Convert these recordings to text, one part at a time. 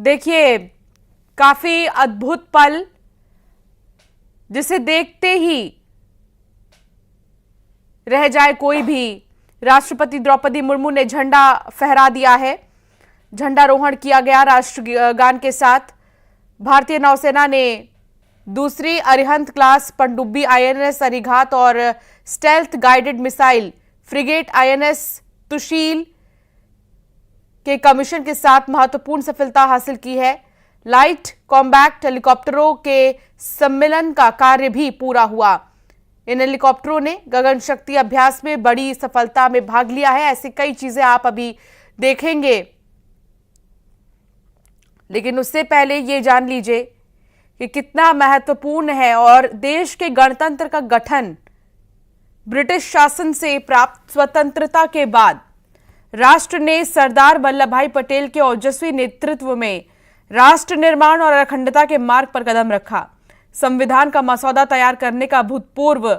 देखिए, काफी अद्भुत पल जिसे देखते ही रह जाए कोई भी। राष्ट्रपति द्रौपदी मुर्मू ने झंडा फहरा दिया है, झंडारोहण किया गया राष्ट्रगान के साथ। भारतीय नौसेना ने दूसरी अरिहंत क्लास पनडुब्बी आईएनएस अरिघात और stealth guided missile frigate INS Tushil के कमीशन के साथ महत्वपूर्ण सफलता हासिल की है। लाइट कॉम्बैक्ट हेलीकॉप्टरों के सम्मेलन का कार्य भी पूरा हुआ। इन हेलीकॉप्टरों ने गगन शक्ति अभ्यास में बड़ी सफलता में भाग लिया है। ऐसी कई चीजें आप अभी देखेंगे, लेकिन उससे पहले ये जान लीजिए कि कितना महत्वपूर्ण है और देश के गणतंत्र का गठन ब्रिटिश शासन से प्राप्त स्वतंत्रता के बाद राष्ट्र ने सरदार वल्लभ भाई पटेल के ओजस्वी नेतृत्व में राष्ट्र निर्माण और अखंडता के मार्ग पर कदम रखा। संविधान का मसौदा तैयार करने का भूतपूर्व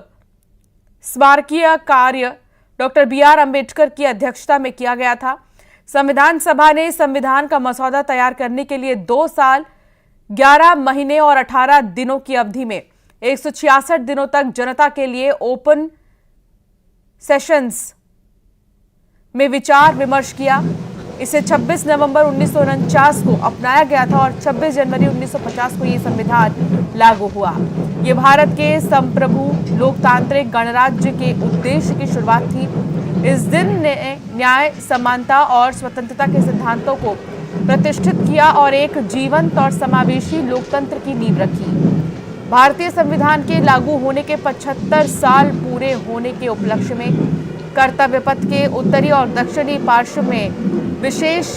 स्मारकीय कार्य डॉक्टर बी.आर. अम्बेडकर की अध्यक्षता में किया गया था। संविधान सभा ने संविधान का मसौदा तैयार करने के लिए 2 साल 11 महीने और 18 दिनों की अवधि में 166 दिनों तक जनता के लिए ओपन सेशंस में विचार विमर्श किया। इसे 26 नवंबर 1949 को अपनाया गया था और 26 जनवरी 1950 को यह संविधान लागू हुआ। ये भारत के संप्रभु लोकतांत्रिक गणराज्य के उद्देश्य की शुरुआत थी। इस दिन ने न्याय, समानता और स्वतंत्रता के सिद्धांतों को प्रतिष्ठित किया और एक जीवंत और समावेशी लोकतंत्र की नींव रखी। भारतीय संविधान के लागू होने के 75 साल पूरे होने के उपलक्ष्य में कर्तव्य पथ के उत्तरी और दक्षिणी पार्श्व में विशेष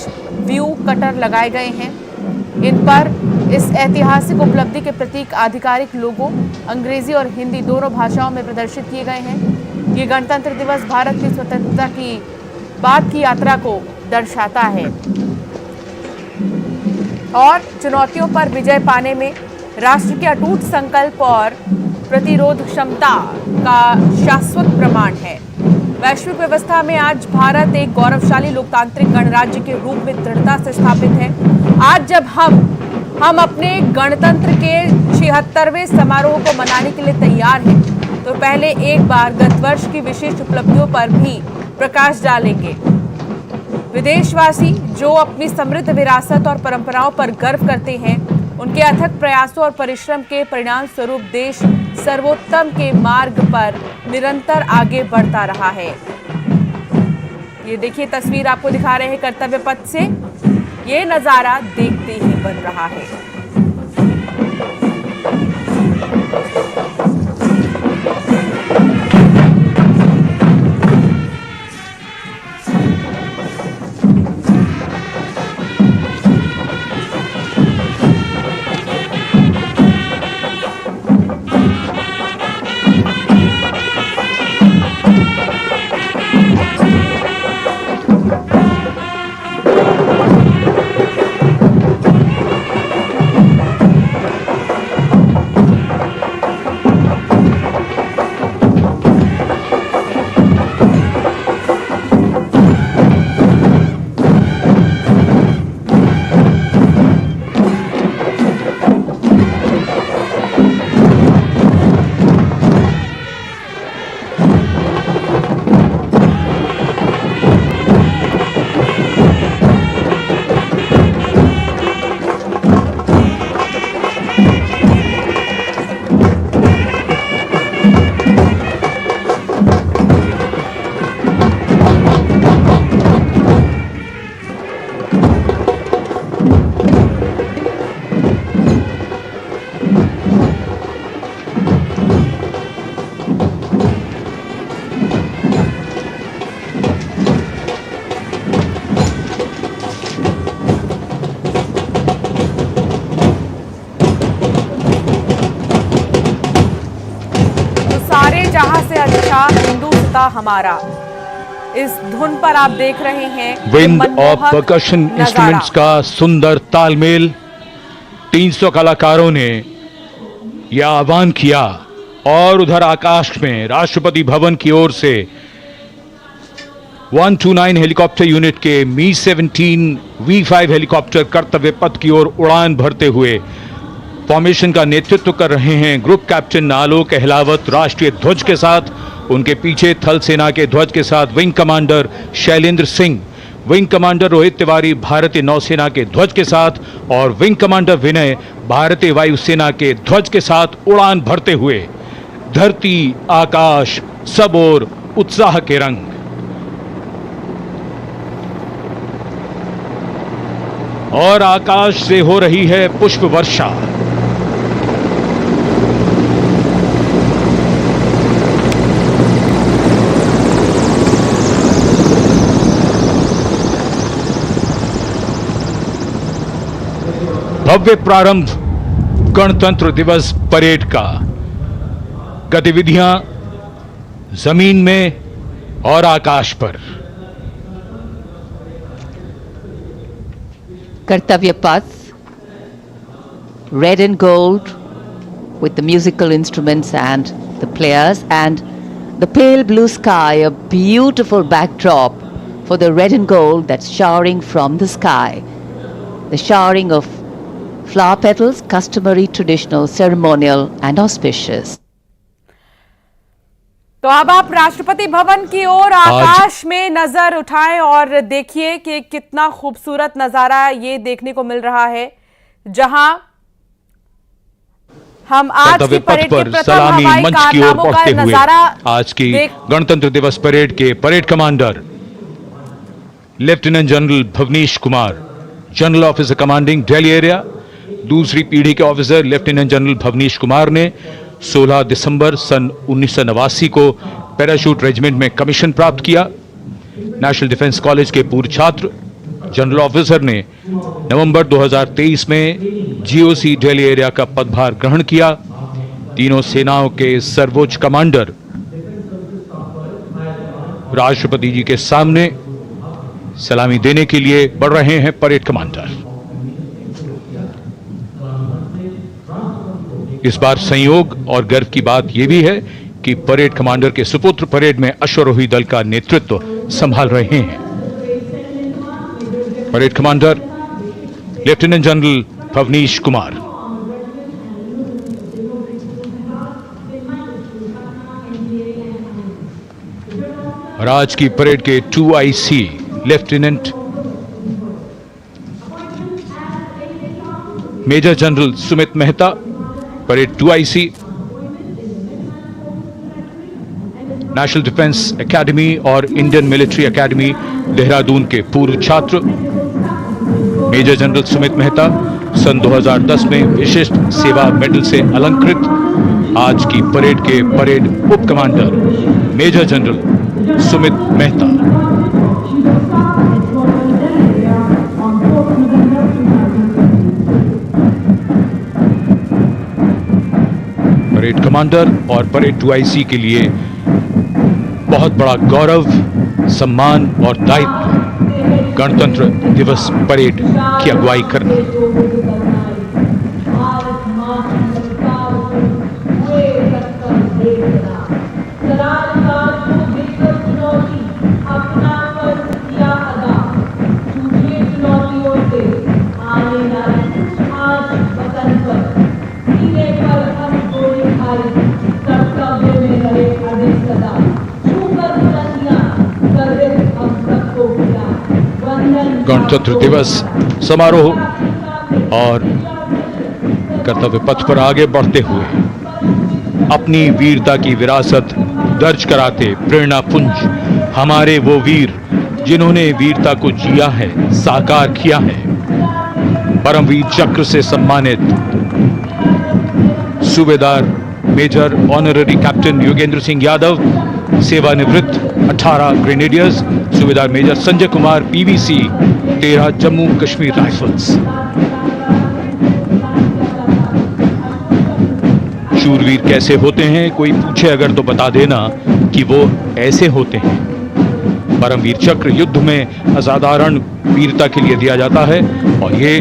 व्यू कटर लगाए गए हैं। इन पर इस ऐतिहासिक उपलब्धि के प्रतीक आधिकारिक लोगो अंग्रेजी और हिंदी दोनों भाषाओं में प्रदर्शित किए गए हैं। ये गणतंत्र दिवस भारत की स्वतंत्रता की बाद की यात्रा को दर्शाता है और चुनौतियों पर विजय पाने में राष्ट्र के अटूट संकल्प और प्रतिरोध क्षमता का शाश्वत प्रमाण है। वैश्विक व्यवस्था में आज भारत एक गौरवशाली लोकतांत्रिक गणराज्य के रूप में दृढ़ता से स्थापित है। आज जब हम अपने गणतंत्र के 76वें समारोह को मनाने के लिए तैयार हैं, तो पहले एक बार गत वर्ष की विशिष्ट उपलब्धियों पर भी प्रकाश डालेंगे। विदेशवासी जो अपनी समृद्ध विरासत और परंपराओं पर गर्व करते हैं, उनके अथक प्रयासों और परिश्रम के परिणाम स्वरूप देश सर्वोत्तम के मार्ग पर निरंतर आगे बढ़ता रहा है। ये देखिए, तस्वीर आपको दिखा रहे हैं कर्तव्य पथ से। ये नजारा देखते ही बन रहा है। हमारा इस धुन पर आप देख रहे हैं विंड ऑफ परकशन इंस्ट्रूमेंट्स का सुंदर तालमेल। 300 कलाकारों ने यह आह्वान किया और उधर आकाश में राष्ट्रपति भवन की ओर से 129 हेलीकॉप्टर यूनिट के मी 17 V5 हेलीकॉप्टर कर्तव्य पथ की ओर उड़ान भरते हुए फॉर्मेशन का नेतृत्व कर रहे हैं ग्रुप कैप्टन आलोक अहलावत राष्ट्रीय ध्वज के साथ। उनके पीछे थल सेना के ध्वज के साथ wing commander Shailendra Singh, wing commander Rohit Tiwari भारतीय नौसेना के ध्वज के साथ और विंग कमांडर विनय भारतीय वायुसेना के ध्वज के साथ उड़ान भरते हुए धरती आकाश सब ओर उत्साह के रंग। और आकाश से हो रही है पुष्प वर्षा। भव्य प्रारंभ गणतंत्र दिवस परेड का। गतिविधियां जमीन में और आकाश पर। Kartavya Path, red and gold with the musical instruments and the players, and the pale blue sky, a beautiful backdrop for the red and gold that's showering from the sky. The showering of flower petals, customary, traditional, ceremonial and auspicious. तो अब आप राष्ट्रपति भवन की ओर आकाश में नजर उठाएं और देखिए कि कितना खूबसूरत नजारा ये देखने को मिल रहा है, जहां हम आज की परेड के प्रथम हवाई कारनामों का नजारा आज की गणतंत्र दिवस परेड के parade commander lieutenant general Bhavnish Kumar, general officer commanding Delhi area, दूसरी पीढ़ी के officer lieutenant general Bhavnish Kumar ने 16 दिसंबर सन 1989 को पैराशूट रेजिमेंट में कमीशन प्राप्त किया। नेशनल डिफेंस कॉलेज के पूर्व छात्र जनरल ऑफिसर ने नवंबर 2023 में जीओसी दिल्ली एरिया का पदभार ग्रहण किया। तीनों सेनाओं के सर्वोच्च कमांडर राष्ट्रपति जी के सामने सलामी देने के लिए बढ़ रहे हैं परेड कमांडर। इस बार संयोग और गर्व की बात यह भी है कि परेड कमांडर के सुपुत्र परेड में अश्वारोही दल का नेतृत्व संभाल रहे हैं। Parade commander lieutenant general Bhavnish Kumar. और आज की परेड के 2IC lieutenant major general Sumit Mehta, parade 2IC National Defence Academy और इंडियन मिलिट्री एकेडमी देहरादून के पूर्व छात्र मेजर जनरल सुमित मेहता सन 2010 में विशिष्ट सेवा मेडल से अलंकृत। आज की परेड के परेड उप commander major general Sumit Mehta. Parade commander और परेड 2IC के लिए बहुत बड़ा गौरव, सम्मान और दायित्व गणतंत्र दिवस परेड की अगुवाई करना। गणतंत्र दिवस समारोह और कर्तव्य पथ पर आगे बढ़ते हुए अपनी वीरता की विरासत दर्ज कराते प्रेरणा पुंज हमारे वो वीर जिन्होंने वीरता को जिया है, साकार किया है। परमवीर चक्र से सम्मानित subedar major honorary captain Yogendra Singh Yadav, सेवानिवृत्त 18 Grenadiers, subedar major Sanjay Kumar PVC 13 Jammu Kashmir Rifles. शूरवीर कैसे होते हैं, कोई पूछे अगर तो बता देना कि वो ऐसे होते हैं। परमवीर चक्र युद्ध में असाधारण वीरता के लिए दिया जाता है और ये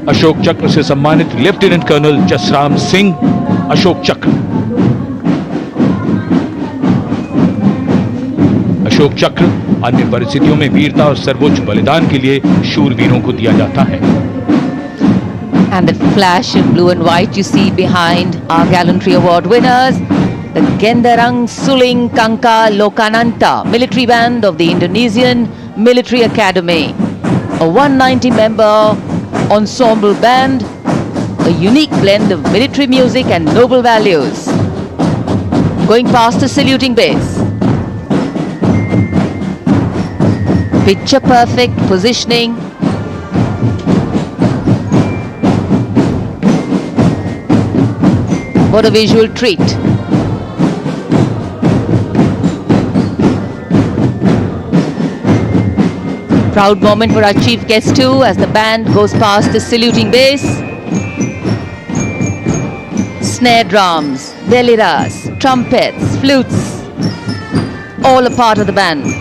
अशोक चक्र से सम्मानित लेफ्टिनेंट कर्नल जसराम सिंह अशोक चक्र। अशोक चक्र अन्य परिस्थितियों में वीरता और सर्वोच्च बलिदान के लिए शूरवीरों को दिया जाता है। And that flash in blue and white you see behind our gallantry award winners, the Gendarang Suling Kangka Lokananta military band of the Indonesian Military Academy, a 190-member ensemble band, a unique blend of military music and noble values. Going past the saluting base. Picture perfect positioning. What a visual treat. Proud moment for our chief guest too as the band goes past the saluting base. Snare drums, veliras, trumpets, flutes, all a part of the band.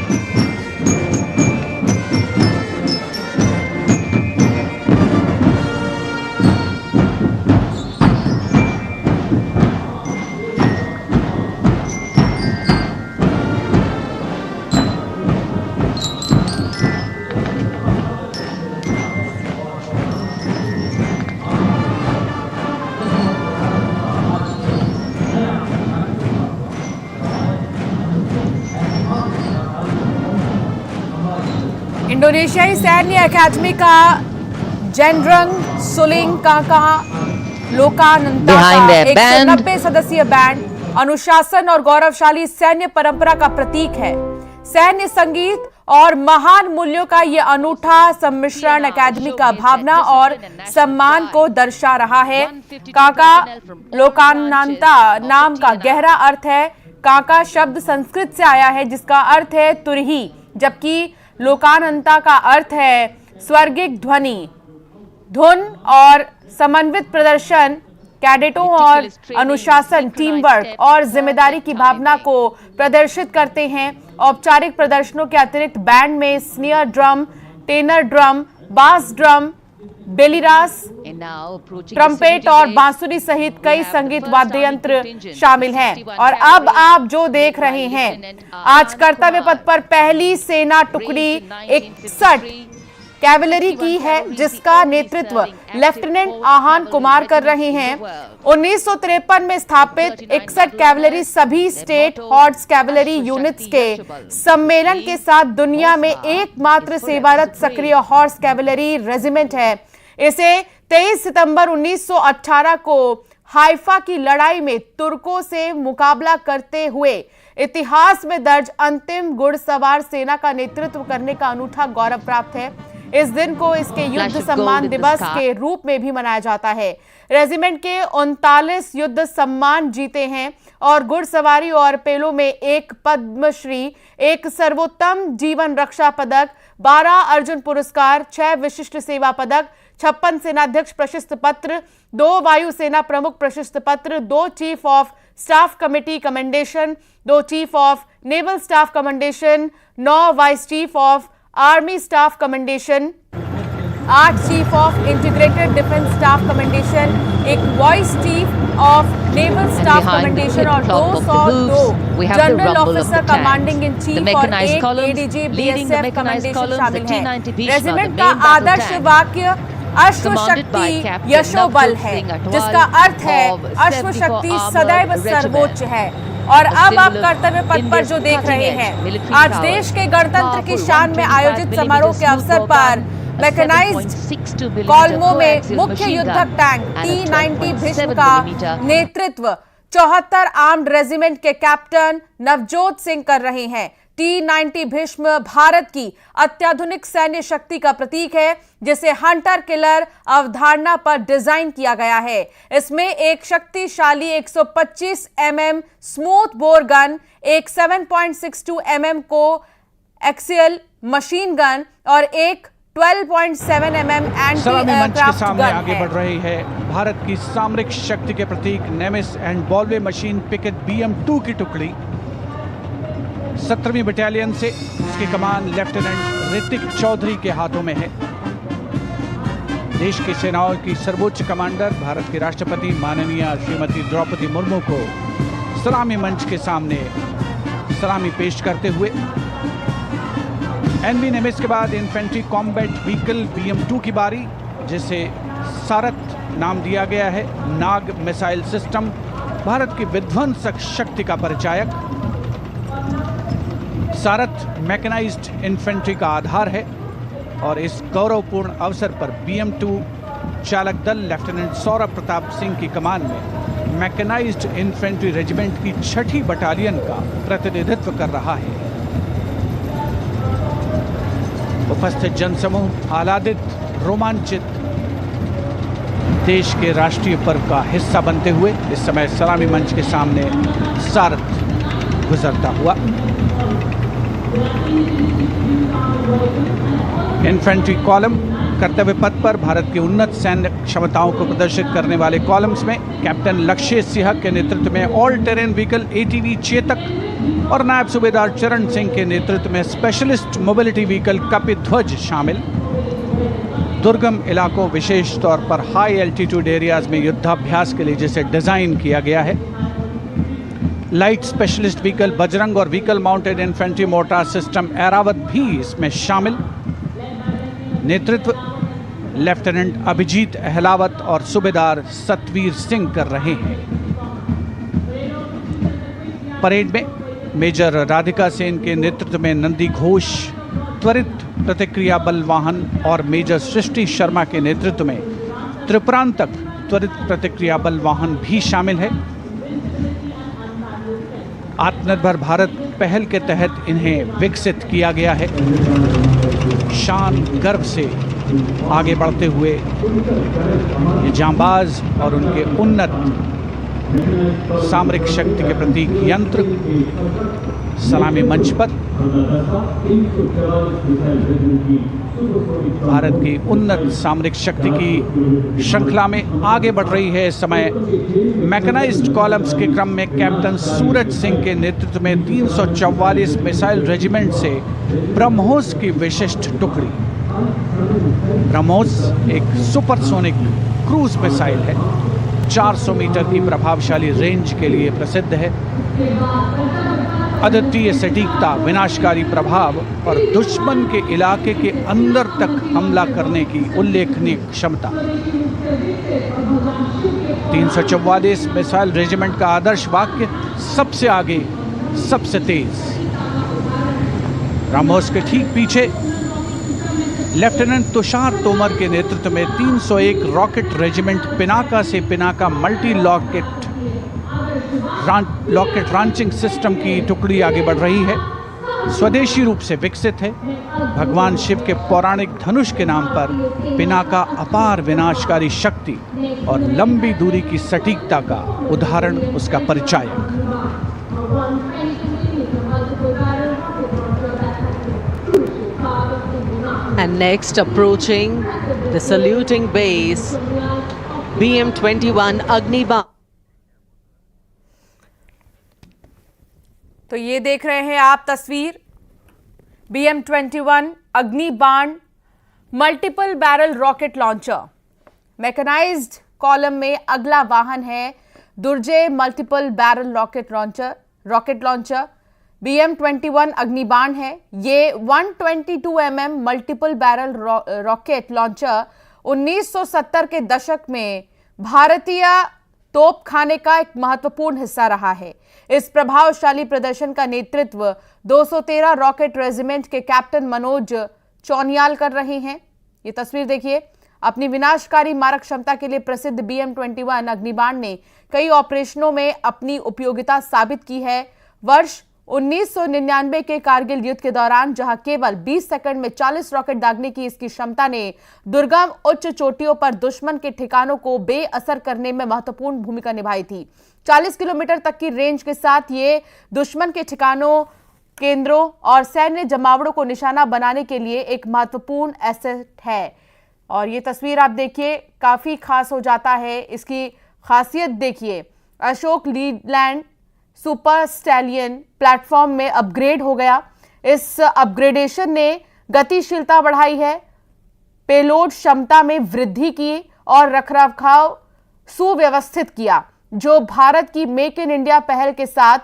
इंडोनेशियाई सैन्य अकादमी का जेनरंग सुलिंग काका लोकानंता Behind का their band. 190 सदस्यीय band अनुशासन और गौरवशाली सैन्य परंपरा का प्रतीक है। सैन्य संगीत और महान मूल्यों का यह अनूठा सम्मिश्रण अकादमी का भावना और सम्मान को दर्शा रहा है। काका लोकानंता नाम का गहरा अर्थ है। काका शब्द संस्कृत से आया है जिसका अर्थ है तुरही, जबकि लोकानंता का अर्थ है स्वर्गिक ध्वनि। धुन और समन्वित प्रदर्शन कैडेटों और अनुशासन, टीम वर्क और जिम्मेदारी की भावना को प्रदर्शित करते हैं। औपचारिक प्रदर्शनों के अतिरिक्त बैंड में स्नियर ड्रम, टेनर ड्रम, बास ड्रम, बेलिरास, ट्रम्पेट और बांसुरी सहित कई संगीत वाद्य यंत्र शामिल हैं। और अब आप जो देख रहे हैं, आज कर्तव्य पथ पर पहली सेना टुकड़ी 61 कैवलरी की है, जिसका नेतृत्व लेफ्टिनेंट आहान कुमार कर रहे हैं। 1953 में स्थापित 61 कैवलरी सभी स्टेट हॉर्स कैवलरी यूनिट्स के सम्मेलन के साथ दुनिया में एकमात्र सेवारत सक्रिय हॉर्स कैवलरी रेजिमेंट है। इसे 23 सितंबर 1918 को हाइफा की लड़ाई में तुर्कों से मुकाबला करते हुए इतिहास में दर्ज अंतिम घुड़सवार सेना का नेतृत्व करने का अनूठा गौरव प्राप्त है। इस दिन को इसके युद्ध सम्मान दिवस के रूप में भी मनाया जाता है। रेजिमेंट के 39 युद्ध सम्मान जीते हैं और घुड़सवारी और पेलों में एक पद्मश्री, एक सर्वोत्तम जीवन रक्षा पदक, 12 अर्जुन पुरस्कार, 6 विशिष्ट सेवा पदक, 56 सेनाध्यक्ष प्रशस्ति पत्र, 2 वायुसेना प्रमुख प्रशस्ति पत्र, 2 chief of staff committee commendation, 2 chief of naval staff commendation, 9 vice chief of army staff commendation, 8 chief of integrated defence staff commendation, 1 voice chief of naval staff commendation और 202 general officer commanding in chief और 1 ADG BSF commendation शामिल है। Regiment का आदर्श वाक्य अश्व शक्ति यशोबल है, जिसका अर्थ है अश्व शक्ति सदैव सर्वोच्च है। और अब आप कर्तव्य पथ पर जो देख रहे हैं, आज देश के गणतंत्र की शान में आयोजित समारोह के अवसर पर मैकेनाइज्ड कॉल्मो में मुख्य युद्धक टैंक T-90 भीष्म का नेतृत्व 74 आर्म्ड रेजिमेंट के कैप्टन नवजोत सिंह कर रहे हैं। T-90 भीष्म भारत की अत्याधुनिक सैन्य शक्ति का प्रतीक है, जिसे हंटर किलर अवधारणा पर डिजाइन किया गया है। इसमें एक शक्तिशाली 125 mm स्मूथ बोर गन, एक 7.62 mm को एक्सियल मशीन गन और एक 12.7 mm एंटी एयरक्राफ्ट गन आगे बढ़ रही है। भारत की सामरिक शक्ति के प्रतीक नेमिस एंड बॉल्वे मशीन पिकेट BM-2 की टुकड़ी 17वीं बटालियन से, इसकी कमान लेफ्टिनेंट ऋतिक चौधरी के हाथों में है। देश की सेनाओं की सर्वोच्च कमांडर भारत के राष्ट्रपति माननीय श्रीमती द्रौपदी मुर्मू को सलामी मंच के सामने सलामी पेश करते हुए एनबी निमित्ज के बाद इन्फेंट्री कॉम्बैट व्हीकल BM-2 की बारी, जिसे सारथ नाम दिया गया है। नाग मिसाइल सिस्टम भारत की विध्वंसक शक्ति का परिचायक। सारथ मैकेनाइज्ड इन्फेंट्री का आधार है और इस गौरवपूर्ण अवसर पर BM-2 चालक दल लेफ्टिनेंट सौरभ प्रताप सिंह की कमान में मैकेनाइज्ड इन्फेंट्री रेजिमेंट की 6ठी बटालियन का प्रतिनिधित्व कर रहा है। उपस्थित जनसमूह आह्लादित, रोमांचित, देश के राष्ट्रीय पर्व का हिस्सा बनते हुए इस समय सलामी मंच के सामने सारथ गुजरता हुआ। इन्फेंट्री कॉलम कर्तव्य पथ पर भारत की उन्नत सैन्य क्षमताओं को प्रदर्शित करने वाले कॉलम्स में कैप्टन लक्ष्य सिंह के नेतृत्व में all terrain vehicle ATV Chetak और नायब सूबेदार चरण सिंह के नेतृत्व में स्पेशलिस्ट मोबिलिटी व्हीकल कपिध्वज शामिल। दुर्गम इलाकों, विशेष तौर पर हाई एल्टीट्यूड एरियाज में युद्धाभ्यास के लिए जिसे डिजाइन किया गया है। लाइट स्पेशलिस्ट व्हीकल बजरंग और vehicle mounted infantry mortar system Airavat भी इसमें शामिल। नेतृत्व लेफ्टिनेंट अभिजीत अहलावत और सूबेदार सतवीर सिंह कर रहे हैं। परेड में मेजर राधिका सेन के नेतृत्व में नंदी घोष, त्वरित प्रतिक्रिया बल वाहन और मेजर सृष्टि शर्मा के नेतृत्व में त्रिपुरांतक त्वरित प्रतिक्रिया बल वाहन भी शामिल है। आत्मनिर्भर भारत पहल के तहत इन्हें विकसित किया गया है। शान गर्व से आगे बढ़ते हुए ये जांबाज और उनके उन्नत सामरिक शक्ति के प्रतीक यंत्र सलामी मंच पर भारत की उन्नत सामरिक शक्ति की श्रृंखला में आगे बढ़ रही है। इस समय मैकेनाइज्ड कॉलम्स के क्रम में कैप्टन सूरज सिंह के नेतृत्व में 344 मिसाइल रेजिमेंट से ब्रह्मोस की विशिष्ट टुकड़ी। ब्रह्मोस एक सुपरसोनिक क्रूज मिसाइल है, 400 मीटर की प्रभावशाली रेंज के लिए प्रसिद्ध है। अद्वितीय सटीकता, विनाशकारी प्रभाव और दुश्मन के इलाके के अंदर तक हमला करने की उल्लेखनीय क्षमता। 344 मिसाइल रेजिमेंट का आदर्श वाक्य सबसे आगे, सबसे तेज। ब्रह्मोस के ठीक पीछे लेफ्टिनेंट तुषार तोमर के नेतृत्व में 301 रॉकेट रेजिमेंट पिनाका से Pinaka multi locket launching system की टुकड़ी आगे बढ़ रही है। स्वदेशी रूप से विकसित है। भगवान शिव के पौराणिक धनुष के नाम पर पिनाका अपार विनाशकारी शक्ति और लंबी दूरी की सटीकता का उदाहरण, उसका परिचायक। And next, approaching the saluting base, BM-21 Agni-Baण। तो ये देख रहे हैं आप तस्वीर BM-21 Agnibaan multiple barrel rocket launcher. Mechanised column में अगला वाहन है दुर्जय multiple barrel rocket launcher BM-21 Agnibaan है। ये 122 mm multiple barrel rocket launcher 1970 के दशक में भारतीय तोपखाने का एक महत्वपूर्ण हिस्सा रहा है। इस प्रभावशाली प्रदर्शन का नेतृत्व 213 रॉकेट रेजिमेंट के कैप्टन मनोज चौनियाल कर रहे हैं। ये तस्वीर देखिए। अपनी विनाशकारी मारक क्षमता के लिए प्रसिद्ध BM-21 अग्नि-बाण ने कई ऑपरेशनों में अपनी उपयोगिता साबित की है। वर्ष 1999 के कारगिल युद्ध के दौरान जहां केवल 20 सेकंड में 40 रॉकेट दागने की इसकी क्षमता ने दुर्गम उच्च चोटियों पर दुश्मन के ठिकानों को बेअसर करने में महत्वपूर्ण भूमिका निभाई थी। 40 किलोमीटर तक की रेंज के साथ ये दुश्मन के ठिकानों, केंद्रों और सैन्य जमावड़ों को निशाना बनाने के लिए एक महत्वपूर्ण एसेट है। और ये तस्वीर आप देखिए, काफी खास हो जाता है। इसकी खासियत देखिए, Ashok Leyland super stallion platform में अपग्रेड हो गया। इस अपग्रेडेशन ने गतिशीलता बढ़ाई है, पेलोड क्षमता में वृद्धि की और रखरखाव सुव्यवस्थित किया, जो भारत की मेक इन इंडिया पहल के साथ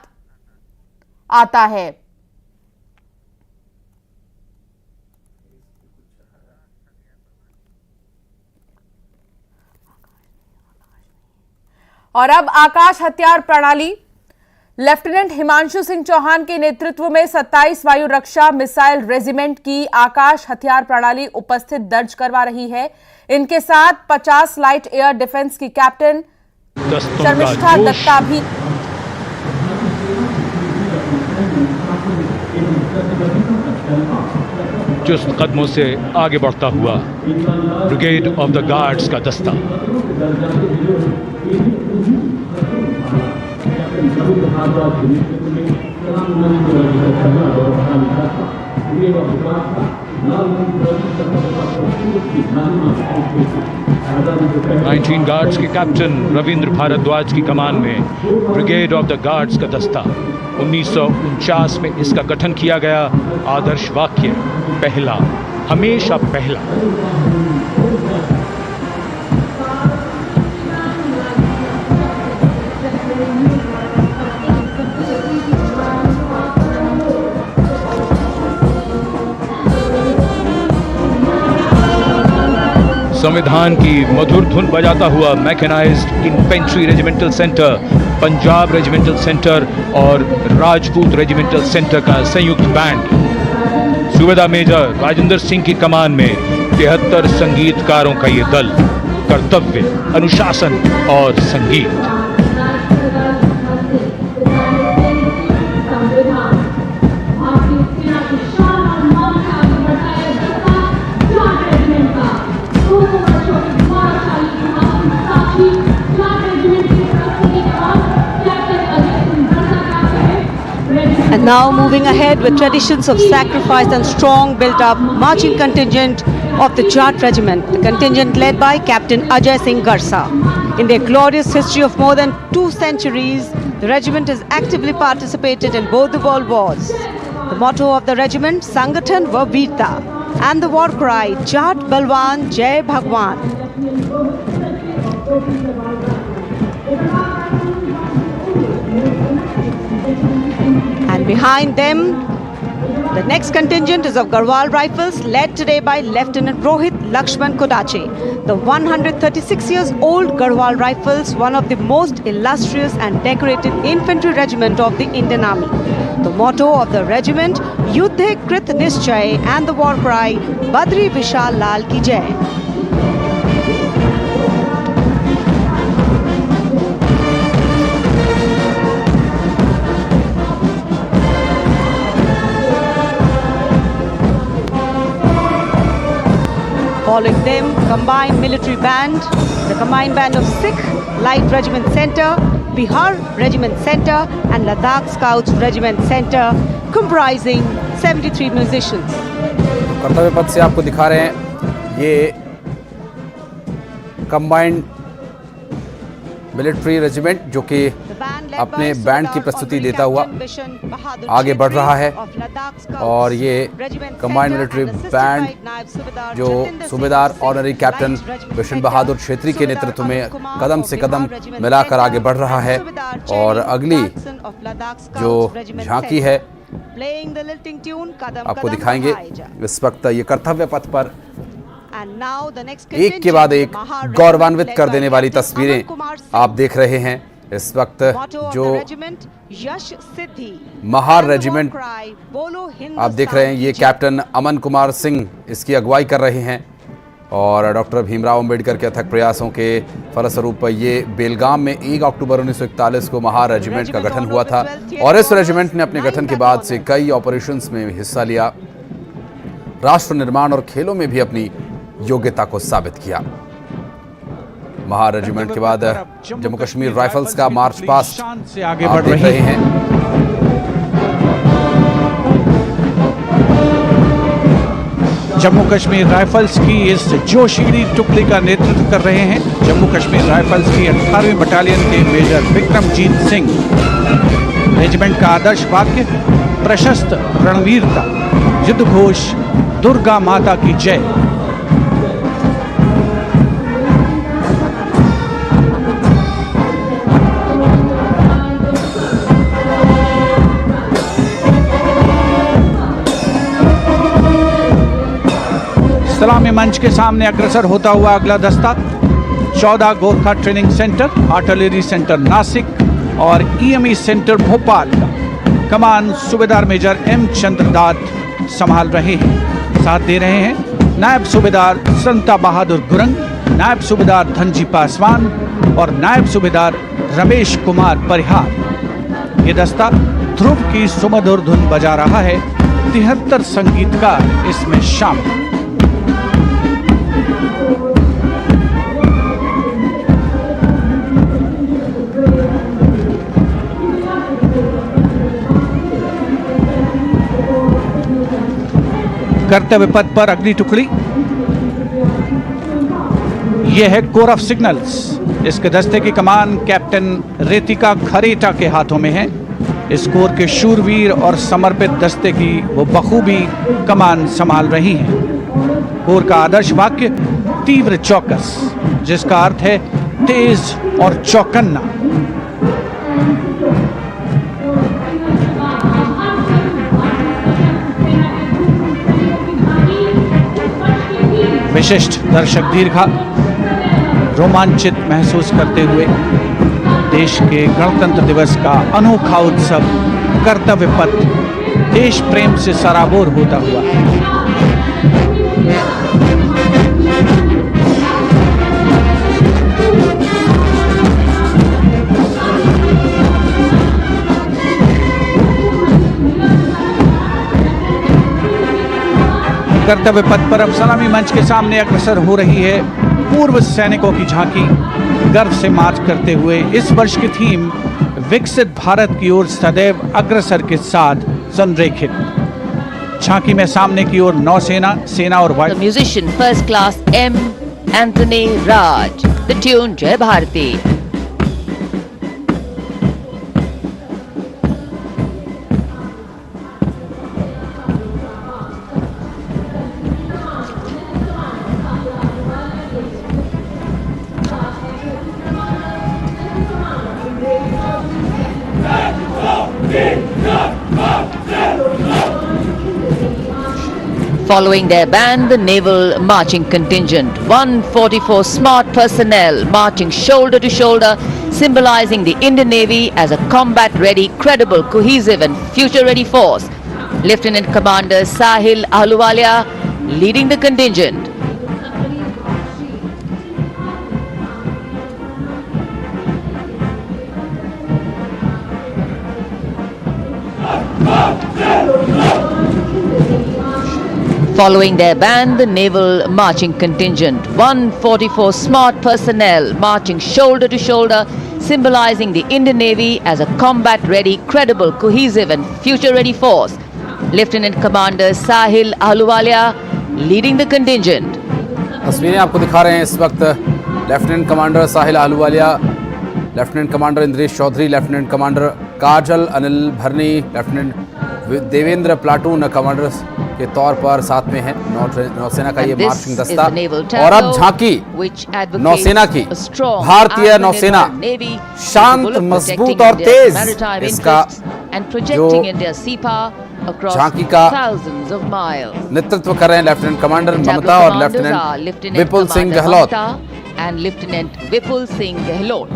आता है। और अब आकाश हथियार प्रणाली। लेफ्टिनेंट हिमांशु सिंह चौहान के नेतृत्व में 27 वायु रक्षा मिसाइल रेजिमेंट की आकाश हथियार प्रणाली उपस्थित दर्ज करवा रही है। इनके साथ 50 लाइट एयर डिफेंस की कैप्टन शर्मिष्ठा दत्ता भी चुस्त कदमों से आगे बढ़ता हुआ ब्रिगेड ऑफ द गार्ड्स का दस्ता। नाइनटीन गार्ड्स के कैप्टन रविंद्र भारद्वाज की कमान में ब्रिगेड ऑफ द गार्ड्स का दस्ता। 1949 में इसका गठन किया गया। आदर्श वाक्य पहला, हमेशा पहला। संविधान की मधुर धुन बजाता हुआ Mechanised Infantry Regimental Centre, Punjab Regimental centre और राजपूत रेजिमेंटल सेंटर का संयुक्त बैंड। सूबेदार मेजर राजेंद्र सिंह की कमान में 73 संगीतकारों का ये दल। कर्तव्य, अनुशासन और संगीत। And now moving ahead with traditions of sacrifice and strong built-up marching contingent of the Jat Regiment, the contingent led by Captain Ajay Singh Garsa. In their glorious history of more than 2 centuries, the regiment has actively participated in both the world wars. The motto of the regiment, Sangathan va Veerta, and the war cry, Jat Balwan Jai Bhagwan. And behind them, the next contingent is of Garhwal Rifles, led today by Lieutenant Rohit Lakshman Kodache. The 136 years old Garhwal Rifles, one of the most illustrious and decorated infantry regiment of the Indian Army. The motto of the regiment, Yuddhe Krit Nischay, and the war cry, Badri Vishal Lal Ki Jai. Following them, combined military band, the combined band of Sikh Light Regiment Center, Bihar Regiment Center and Ladakh Scouts Regiment Center, comprising 73 musicians. कर्तव्य पथ से आपको दिखा रहे हैं ये combined military regiment जो कि अपने बैंड की प्रस्तुति देता हुआ आगे बढ़ रहा है। और ये कंबाइंड मिलिट्री बैंड जो सूबेदार ऑनरी कैप्टन बिशन बहादुर छेत्री के नेतृत्व में कदम से कदम मिलाकर आगे बढ़ रहा है। और अगली जो झांकी है आपको दिखाएंगे। इस वक्त ये कर्तव्य पथ पर एक के बाद एक गौरवान्वित कर देने वाली तस्वीरें आप देख रहे हैं। इस वक्त जो महार रेजिमेंट आप देख रहे हैं, ये कैप्टन अमन कुमार सिंह इसकी अगुवाई कर रहे हैं। और डॉक्टर भीमराव अंबेडकर के अथक प्रयासों के फलस्वरूप ये बेलगाम में 1 अक्टूबर 1941 को महार रेजिमेंट का गठन हुआ था। और इस रेजिमेंट ने अपने गठन के बाद से कई ऑपरेशंस में हिस्सा लिया, राष्ट्र निर्माण और खेलों में भी अपनी योग्यता को साबित किया। महार रेजिमेंट के बाद जम्मू कश्मीर राइफल्स का मार्च पास्ट से आगे बढ़ रहे हैं। जम्मू कश्मीर राइफल्स की इस जोशीली टुकड़ी का नेतृत्व कर रहे हैं जम्मू कश्मीर राइफल्स की 18वीं बटालियन के मेजर विक्रमजीत सिंह। रेजिमेंट का आदर्श वाक्य, प्रशस्त रणवीरता, युद्ध घोष, दुर्गा माता की जय। सलामी मंच के सामने अग्रसर होता हुआ अगला दस्ता 14 Gorkha training centre, artillery centre Nashik और ईएमई सेंटर भोपाल का कमान सूबेदार मेजर एम चंद्रदास संभाल रहे हैं। साथ दे रहे हैं नायब सूबेदार संता बहादुर गुरंग, नायब सूबेदार धनजी पासवान और नायब सूबेदार रमेश कुमार परिहार। ये दस्ता ध्रुव की सुमधुर धुन बजा रहा है। 73 संगीतकार इसमें शामिल। कर्तव्य पथ पर अगली टुकड़ी यह है कोर ऑफ सिग्नल्स। इसके दस्ते की कमान कैप्टन रेतिका खरेटा के हाथों में है। इस कोर के शूरवीर और समर्पित दस्ते की वो बखूबी कमान संभाल रही हैं। कोर का आदर्श वाक्य तीव्र चौकस, जिसका अर्थ है तेज और चौकन्ना। विशिष्ट दर्शक दीर्घा रोमांचित महसूस करते हुए देश के गणतंत्र दिवस का अनोखा उत्सव कर्तव्य पथ देश प्रेम से सराबोर होता हुआ। कर्तव्य पथ पर अब सलामी मंच के सामने अग्रसर हो रही है पूर्व सैनिकों की झांकी, गर्व से मार्च करते हुए। इस वर्ष की थीम विकसित भारत की ओर सदैव अग्रसर के साथ संरेखित। झांकी में सामने की ओर नौसेना, सेना और वायु। The musician first class M. Anthony Raj. The tune Jai Bharati. Following their band, the Naval Marching Contingent, 144 smart personnel marching shoulder to shoulder, symbolizing the Indian Navy as a combat-ready, credible, cohesive and future-ready force. Lieutenant Commander Sahil Ahluwalia leading the contingent. Following their band, the Naval Marching Contingent, 144 smart personnel marching shoulder to shoulder, symbolizing the Indian Navy as a combat-ready, credible, cohesive and future-ready force. Lieutenant Commander Sahil Ahluwalia leading the contingent. तस्वीरें आपको दिखा रहे हैं इस वक्त lieutenant commander Sahil Ahluwalia, lieutenant commander Indresh Chaudhary, lieutenant commander Kajal Anil Bharni, lieutenant Devendra platoon commander के तौर पर साथ में है। नौसेना का ये मार्चिंग दस्ता। और अब झांकी नौसेना की, भारतीय नौसेना शांत, मजबूत और तेज। इसका जो झांकी का नेतृत्व कर रहे हैं लेफ्टिनेंट कमांडर ममता और लेफ्टिनेंट विपुल सिंह गहलोत।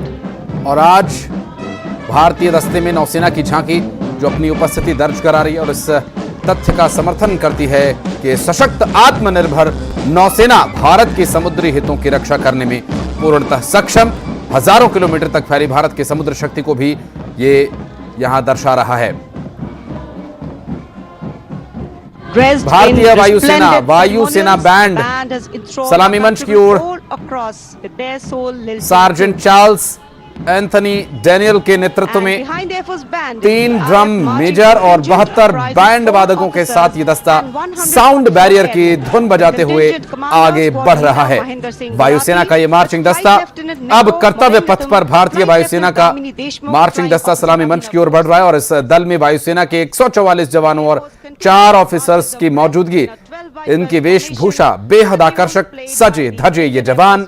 और आज भारतीय दस्ते में नौसेना की झांकी जो अपनी उपस्थिति दर्ज करा रही है और इस तथ्य का समर्थन करती है कि सशक्त आत्मनिर्भर नौसेना भारत के समुद्री हितों की रक्षा करने में पूर्णतः सक्षम। हजारों किलोमीटर तक फैली भारत की समुद्र शक्ति को भी ये यहां दर्शा रहा है। भारतीय वायुसेना बैंड सलामी मंच की ओर सार्जेंट चार्ल्स एंथनी डैनियल के नेतृत्व में 3 ड्रम मेजर और 72 बैंड वादकों के साथ ये दस्ता साउंड बैरियर की धुन बजाते हुए आगे बढ़ रहा है। वायुसेना का ये मार्चिंग दस्ता अब कर्तव्य पथ पर भारतीय वायुसेना का मार्चिंग दस्ता सलामी मंच की ओर बढ़ रहा है और इस दल में वायुसेना के 144 जवानों और 4 ऑफिसर्स की मौजूदगी। इनकी वेशभूषा बेहद आकर्षक, सजे धजे ये जवान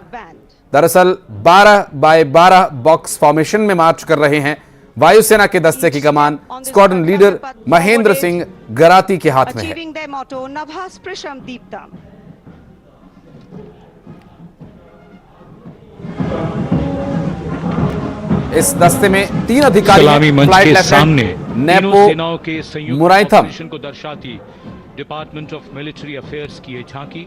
दरअसल 12 बाय 12 बॉक्स फॉर्मेशन में मार्च कर रहे हैं। वायुसेना के दस्ते की कमान स्क्वाड्रन लीडर महेंद्र सिंह गराती के हाथ में है। इस दस्ते में 3 अधिकारी सलामी मंच फ्लाइट के लेफ्टिनेंट सामने तीनों नेपो सेनाओं के संयुक्त मुराइथम ऑपरेशन को दर्शाती डिपार्टमेंट ऑफ मिलिट्री अफेयर्स की ये झांकी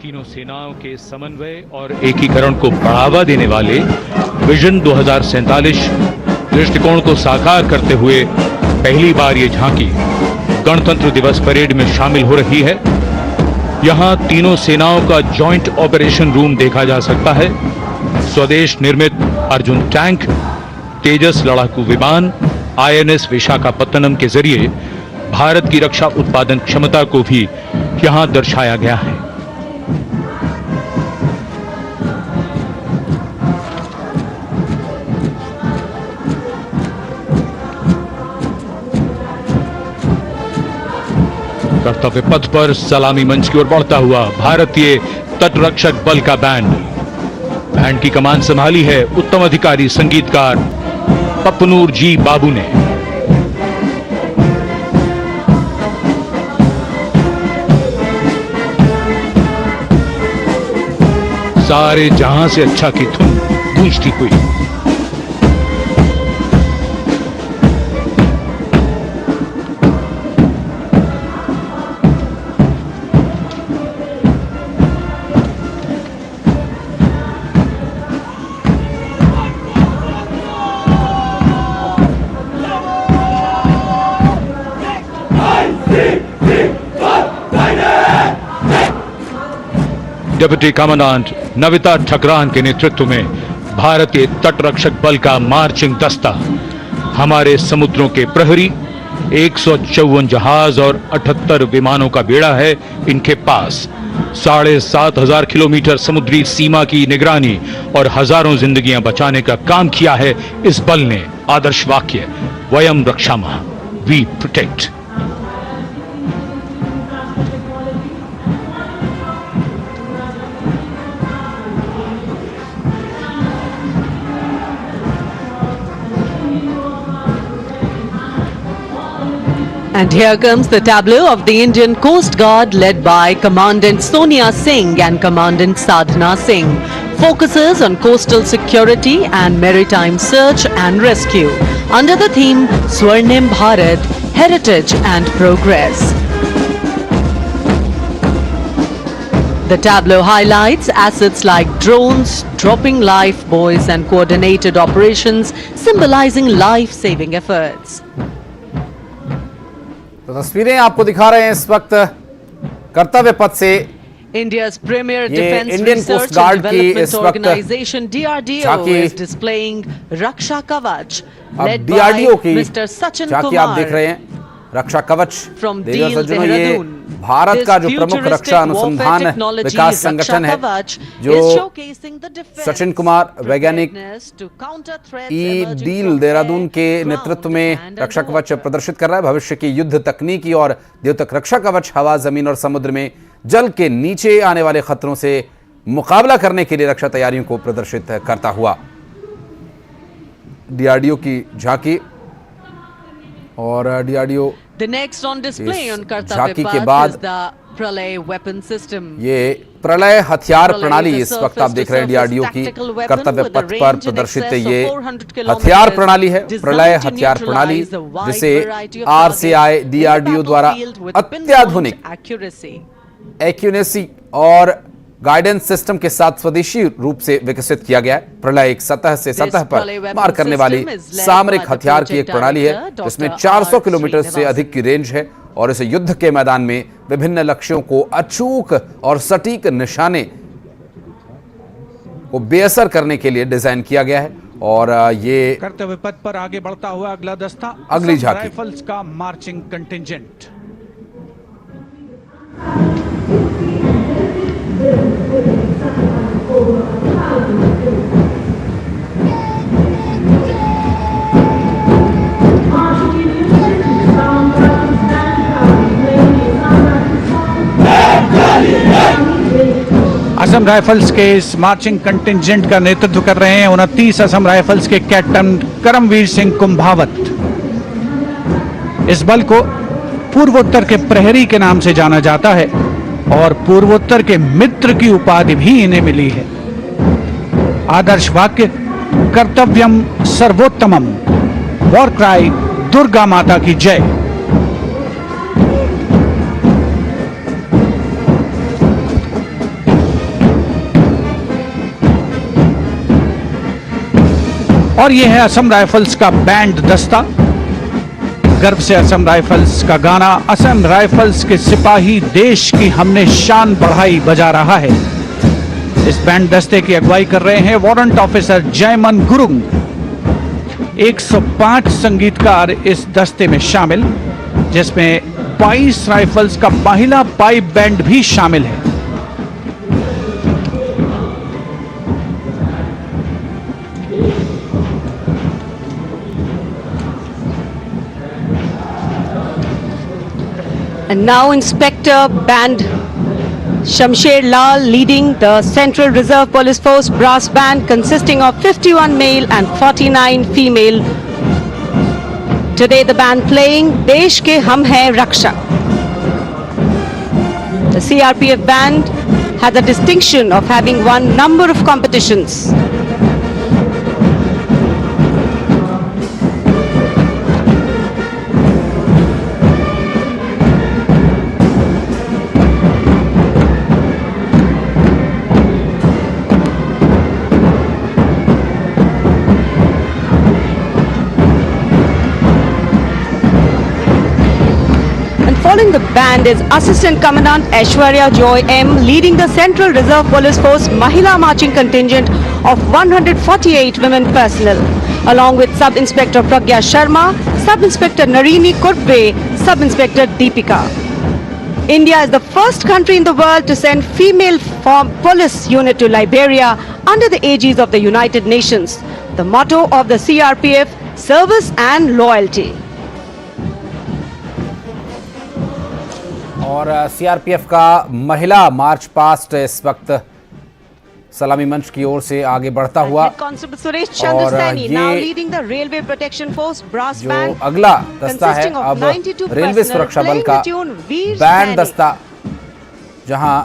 तीनों सेनाओं के समन्वय और एकीकरण को बढ़ावा देने वाले विजन 2047 दृष्टिकोण को साकार करते हुए पहली बार ये झांकी गणतंत्र दिवस परेड में शामिल हो रही है। यहां तीनों सेनाओं का जॉइंट ऑपरेशन रूम देखा जा सकता है। स्वदेश निर्मित अर्जुन टैंक, तेजस लड़ाकू विमान, INS विशाखापत्तनम के जरिए भारत की रक्षा उत्पादन क्षमता को भी यहां दर्शाया गया है। कर्तव्य पथ पर सलामी मंच की ओर बढ़ता हुआ भारतीय तटरक्षक बल का बैंड की कमान संभाली है उत्तम अधिकारी संगीतकार पपनूर जी बाबू ने। सारे जहां से अच्छा की धुन गूंजती हुई। डिप्टी कमांडेंट नविता ठकरान के नेतृत्व में भारतीय तटरक्षक बल का मार्चिंग दस्ता हमारे समुद्रों के प्रहरी 154 जहाज और 78 विमानों का बेड़ा है इनके पास। 7,500 किलोमीटर समुद्री सीमा की निगरानी और हजारों जिंदगियां बचाने का काम किया है इस बल ने। आदर्श वाक्य वयम रक्षामः, we protect. And here comes the tableau of the Indian Coast Guard led by Commandant Sonia Singh and Commandant Sadhana Singh. Focuses on coastal security and maritime search and rescue under the theme Swarnim Bharat, Heritage and Progress. The tableau highlights assets like drones, dropping life buoys and coordinated operations symbolizing life-saving efforts. तो तस्वीरें आपको दिखा रहे हैं इस वक्त कर्तव्य पथ से। India's premier ये defense Indian research Coast Guard and की development इस वक्त organization DRDO झांकी। is displaying Raksha Kavach अब led by DRDO की Mr. Sachin झांकी आप देख रहे Kumar. हैं। रक्षा कवच From देवियों Dil, सज्जनों, ये Dehradun. भारत This का जो प्रमुख futuristic रक्षा अनुसंधान warfare technology, विकास Raksha संगठन है, Kavach, जो is showcasing the defense Sachin Kumar वैज्ञानिक preparedness to counter threats E emerging deal from Dehradun air, के ground नेतृत्व में and रक्षा कवच underwater. प्रदर्शित कर रहा है भविष्य की युद्ध तकनीकी और द्योतक रक्षा कवच हवा, जमीन और समुद्र में जल के नीचे आने वाले खतरों से मुकाबला करने के लिए रक्षा तैयारियों को प्रदर्शित करता हुआ। डीआरडीओ की झांकी और DRDO The next on display इस on Kartavya झांकी के Path बाद is the Pralay weapon system. ये प्रलय हथियार Pralay प्रणाली is a इस वक्त आप देख रहे हैं surface-to-surface डीआरडीओ की tactical weapon कर्तव्य with a पथ पर range in प्रदर्शित excess of ये 400 kilometers, हथियार प्रणाली है। designed प्रलय to हथियार प्रणाली neutralize a wide जिसे variety of RCI targets in the DRDO द्वारा battlefield with अत्याधुनिक pinpoint accuracy. एक्यूरेसी और गाइडेंस सिस्टम के साथ स्वदेशी रूप से विकसित किया गया है। प्रलय एक सतह से सतह पर मार करने वाली सामरिक हथियार की एक प्रणाली है जिसमें 400 किलोमीटर से अधिक की रेंज है और इसे युद्ध के मैदान में विभिन्न लक्ष्यों को अचूक और सटीक निशाने को बेअसर करने के लिए डिजाइन किया गया है। और ये कर्तव्य पथ पर आगे बढ़ता हुआ अगला दस्ता अगली असम झांकी। राइफल्स का मार्चिंग कंटिंजेंट। असम राइफल्स के इस मार्चिंग कंटिंजेंट का नेतृत्व कर रहे हैं 29 असम राइफल्स के कैप्टन करमवीर सिंह कुंभावत। इस बल को पूर्वोत्तर के प्रहरी के नाम से जाना जाता है और पूर्वोत्तर के मित्र की उपाधि भी इन्हें मिली है। आदर्श वाक्य कर्तव्यम सर्वोत्तमम, वॉर क्राई दुर्गा माता की जय। और यह है असम राइफल्स का बैंड दस्ता। गर्व से असम राइफल्स का गाना असम राइफल्स के सिपाही देश की हमने शान बढ़ाई बजा रहा है। इस बैंड दस्ते की अगुवाई कर रहे हैं वारंट ऑफिसर जयमन गुरुंग। 105 संगीतकार इस दस्ते में शामिल, जिसमें 22 राइफल्स का महिला पाइप बैंड भी शामिल है। And now Inspector Band Shamsher Lal leading the Central Reserve Police Force brass band consisting of 51 male and 49 female. Today the band playing Desh Ke Hum Hai Raksha. The CRPF band has the distinction of having won number of competitions. Following the band is Assistant Commandant Aishwarya Joy M leading the Central Reserve Police Force Mahila Marching Contingent of 148 women personnel, along with Sub-Inspector Pragya Sharma, Sub-Inspector Narini Kurbe, Sub-Inspector Deepika. India is the first country in the world to send female police unit to Liberia under the aegis of the United Nations. The motto of the CRPF, service and loyalty. और CRPF का महिला march past इस वक्त सलामी मंच की ओर से आगे बढ़ता हुआ। और जो अगला दस्ता है अब रेलवे सुरक्षा बल का बैंड दस्ता, जहां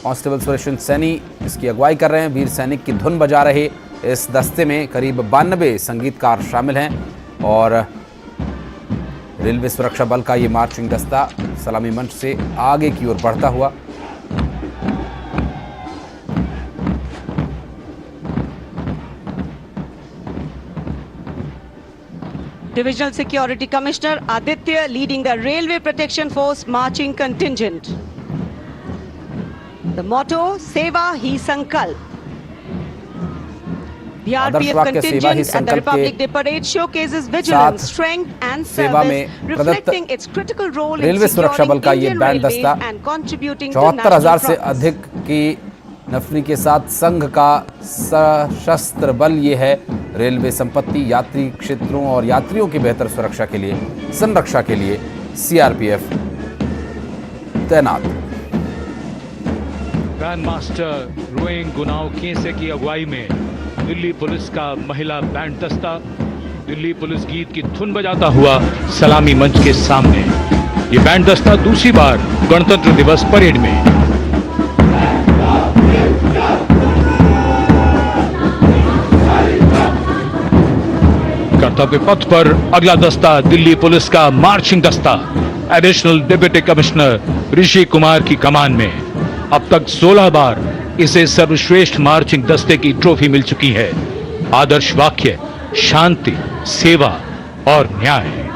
कांस्टेबल सुरेश सैनी इसकी अगुवाई कर रहे हैं। वीर सैनिक की धुन बजा रहे इस दस्ते में करीब 92 संगीतकार शामिल हैं। और रेलवे सुरक्षा बल का ये मार्चिंग दस्ता सलामी मंच से आगे की ओर बढ़ता हुआ। Divisional Security Commissioner Aditya leading the Railway Protection Force Marching Contingent. The motto, Seva Hi Sankalp. The RPF contingent at the Republic Day Parade showcases vigilance, strength and service, reflecting its critical role in securing Indian Railways and contributing to national 74,000 से progress. अधिक की नफरी के साथ संघ का सशस्त्र बल ये है। रेलवे संपत्ति, यात्री क्षेत्रों और यात्रियों की बेहतर सुरक्षा के लिए, संरक्षा के लिए सीआरपीएफ तैनात। ग्रैंड मास्टर रोइंग गुनाव केसे की अगुवाई में दिल्ली पुलिस का महिला बैंड दस्ता दिल्ली पुलिस गीत की धुन बजाता हुआ सलामी मंच के सामने। ये बैंड दस्ता दूसरी बार गणतंत्र दिवस परेड में। कर्तव्य पथ पर अगला दस्ता दिल्ली पुलिस का मार्चिंग दस्ता additional deputy commissioner Rishi Kumar की कमान में। अब तक 16 बार इसे सर्वश्रेष्ठ मार्चिंग दस्ते की ट्रॉफी मिल चुकी है। आदर्श वाक्य शांति, सेवा और न्याय।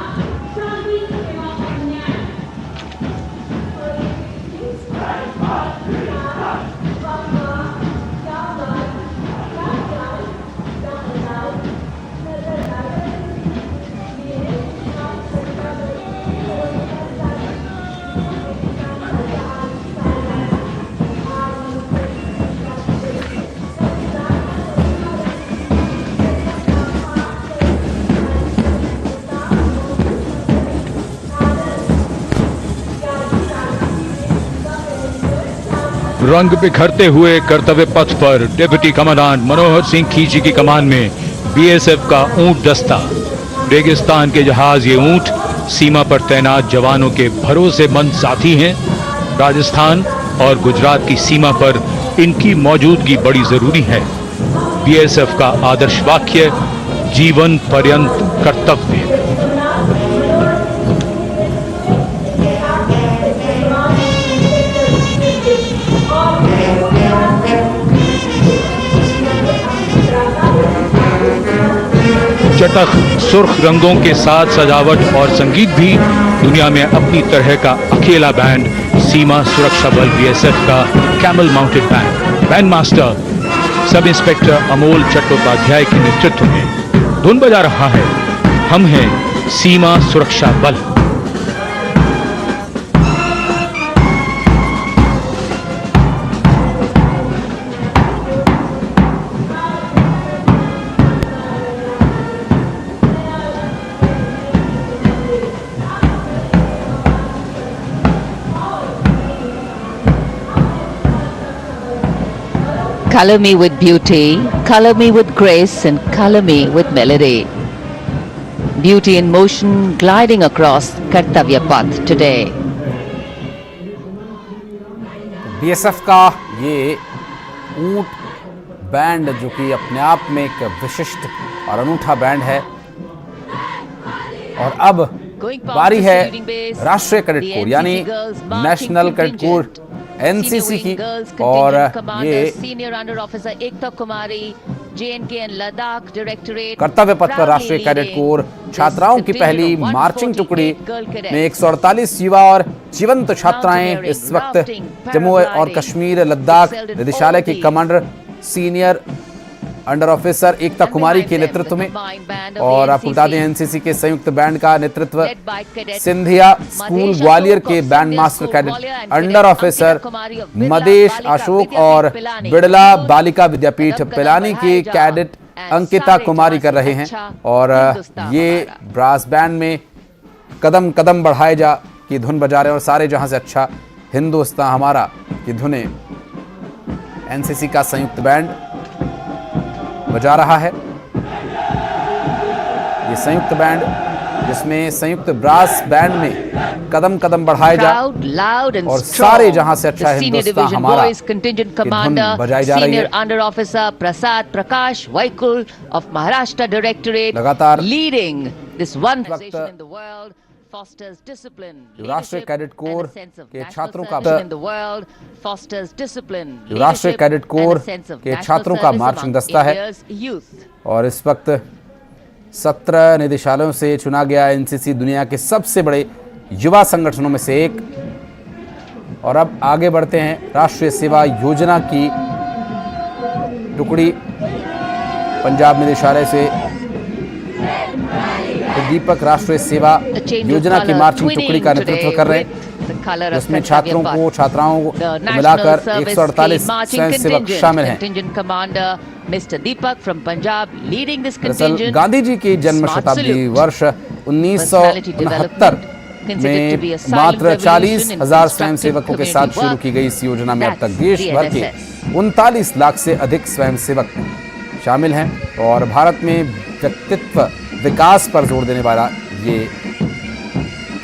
रंग बिखरते हुए कर्तव्य पथ पर डिप्टी कमांडेंट मनोहर सिंह खींची की कमान में बीएसएफ का ऊंट दस्ता। रेगिस्तान के जहाज ये ऊंट सीमा पर तैनात जवानों के भरोसेमंद साथी हैं। राजस्थान और गुजरात की सीमा पर इनकी मौजूदगी बड़ी जरूरी है। बीएसएफ का आदर्श वाक्य, जीवन पर्यंत कर्तव्य। चटख सुर्ख रंगों के साथ सजावट और संगीत भी दुनिया में अपनी तरह का अकेला बैंड सीमा सुरक्षा बल बीएसएफ का camel mounted band. Band master sub inspector Amol Chattopadhyay के नेतृत्व में धुन बजा रहा है हम हैं सीमा सुरक्षा बल। Color me with beauty, color me with grace, and color me with melody. Beauty in motion gliding across Kartavya Path today. BSF का ये ऊंट बैंड जो कि अपने आप में एक विशिष्ट और अनूठा बैंड है, और अब बारी है राष्ट्रीय कैडेट कोर यानी नेशनल कैडेट कोर एनसीसी की। और ये कर्तव्य पथ पर राष्ट्रीय कैडेट कोर छात्राओं की पहली मार्चिंग टुकड़ी में 148 युवा और जीवंत छात्राएं इस वक्त जम्मू और कश्मीर लद्दाख निदेशालय की कमांडर सीनियर अंडर ऑफिसर एकता कुमारी के नेतृत्व में। और आपको बता दें एनसीसी के संयुक्त बैंड का नेतृत्व सिंधिया स्कूल ग्वालियर के band master cadet under officer Madesh Ashok और बिड़ला बालिका विद्यापीठ पिलानी के कैडेट अंकिता कुमारी कर रहे हैं। और ये ब्रास बैंड में कदम कदम बढ़ाए जा की धुन बजा रहे हैं, और सारे जहां से अच्छा हिंदुस्तान हमारा की धुनें एनसीसी का संयुक्त बैंड बजा रहा है। ये संयुक्त बैंड जिसमें संयुक्त ब्रास बैंड में कदम कदम बढ़ाए जा और सारे जहां से अच्छा हिंदुस्तान हमारा धुन बजाई जा रही है। Under officer Prasad Prakash Waikul of Maharashtra directorate लगातार leading this one organisation in the world fosters discipline, राष्ट्रीय कैडेट कोर के छात्रों का जो राष्ट्रीय कैडेट कोर के छात्रों का मार्चिंग दस्ता है। और इस वक्त 17 निदेशालयों से चुना गया एनसीसी दुनिया के सबसे बड़े युवा संगठनों में से एक। और अब आगे बढ़ते हैं राष्ट्रीय सेवा योजना की टुकड़ी पंजाब निदेशालय से दीपक राष्ट्रीय सेवा योजना की मार्चिंग टुकड़ी का नेतृत्व कर रहे हैं, जिसमें छात्रों को छात्राओं को मिलाकर 148 स्वयंसेवक शामिल हैं। दरअसल गांधी जी की जन्म शताब्दी वर्ष 1969 में मात्र 40,000 स्वयंसेवकों के साथ शुरू की गई इस योजना में अब तक देश भर के 39 लाख से अधिक स्वयंसेवक शामिल हैं। और भारत में व्यक्तित्व विकास पर जोर देने वाला ये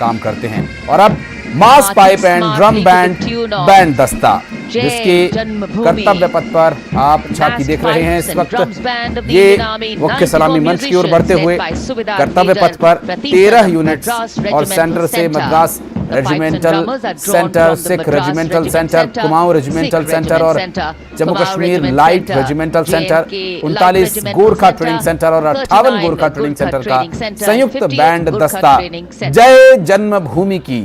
काम करते हैं। और अब मास पाइप एंड ड्रम बैंड दस्ता, जिसके कर्तव्य पथ पर आप झांकी देख रहे हैं इस वक्त। ये मुख्य सलामी मंच की ओर बढ़ते हुए कर्तव्य पथ पर 13 यूनिट्स और सेंटर से Madras regimental centre, Sikh regimental centre, Kumaon regimental centre और Jammu Kashmir light regimental centre, 39 Gorkha training centre और 58 गोरखा ट्रेनिंग सेंटर का संयुक्त बैंड दस्ता जय जन्मभूमि की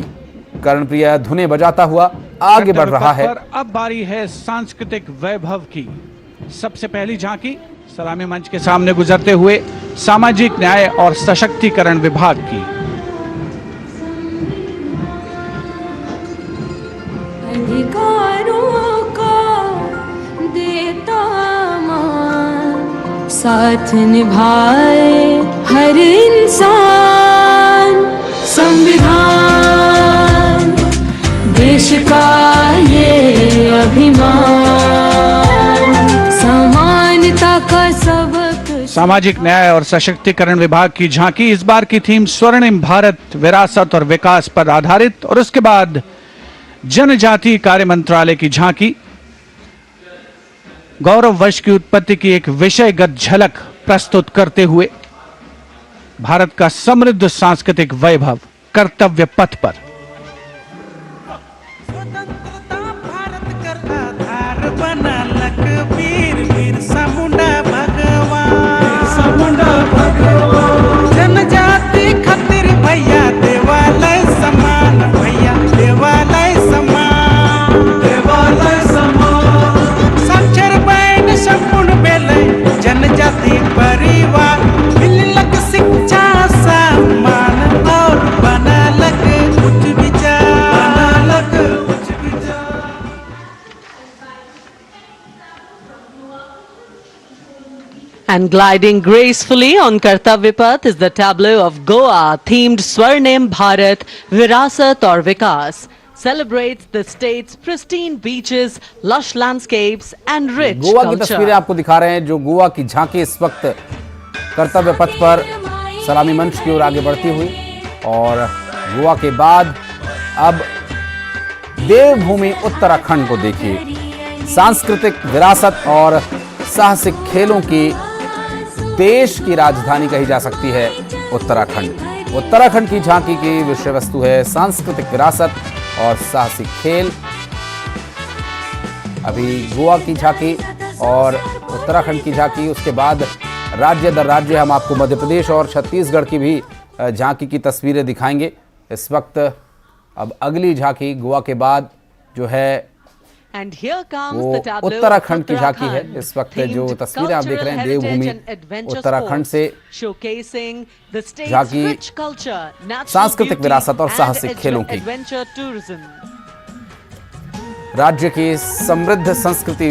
कर्णप्रिय धुनें बजाता हुआ आगे बढ़ रहा है। अब बारी है सांस्कृतिक वैभव की। सबसे पहली झांकी सलामी मंच के सामने गुजरते हुए सामाजिक न्याय और सशक्तिकरण विभाग की। अधिकारों का देता मान, साथ निभाए हर इंसान। संविधान देश का ये अभिमान, समानता का सबक। सामाजिक न्याय और सशक्तिकरण विभाग की झांकी। इस बार की थीम स्वर्णिम भारत, विरासत और विकास पर आधारित। और उसके बाद जनजातीय कार्य मंत्रालय की झांकी। गौरव वर्ष की उत्पत्ति की एक विषयगत झलक प्रस्तुत करते हुए भारत का समृद्ध सांस्कृतिक वैभव कर्तव्य पथ पर। स्वतंत्रता भारत कर आधार बना लखबीर बिरसा मुंडा भगवान जनजाति खातिर भैया देवालय समान, भैया देवालय समान साक्षर बैन संपूर्ण बेले जनजाति परिवार मिलक शिक्षा सम्मान और बनलक उच्च विचार। And gliding gracefully on Kartavya Path is the tableau of Goa themed Swarnim Bharat Virasat aur Vikas. Celebrates the state's pristine beaches, lush landscapes and rich Goa की culture. तस्वीरें आपको दिखा रहे हैं, जो गोवा की झांकी इस वक्त कर्तव्य पथ पर सलामी मंच की ओर आगे बढ़ती हुई, और गोवा के बाद अब देवभूमि उत्तराखंड को देखिए। सांस्कृतिक विरासत और साहसिक खेलों की देश की राजधानी कही जा सकती है उत्तराखंड। उत्तराखंड की झांकी की विषय वस्तु है सांस्कृतिक विरासत और साहसिक खेल। अभी गोवा की झांकी और उत्तराखंड की झांकी, उसके बाद राज्य दर राज्य हम आपको मध्य प्रदेश और छत्तीसगढ़ की भी झांकी की तस्वीरें दिखाएंगे। इस वक्त अब अगली झांकी गोवा के बाद जो है And here comes वो the tableau of उत्तराखंड की झांकी है। Uttarakhand, इस वक्त themed जो तस्वीरें आप देख रहे हैं cultural Devbhoomi heritage and adventure Uttarakhand sports, से showcasing the state's झांकी rich culture, natural सांस्कृतिक beauty विरासत और and साहसिक खेलों की। adventure tourism. राज्य की समृद्ध संस्कृति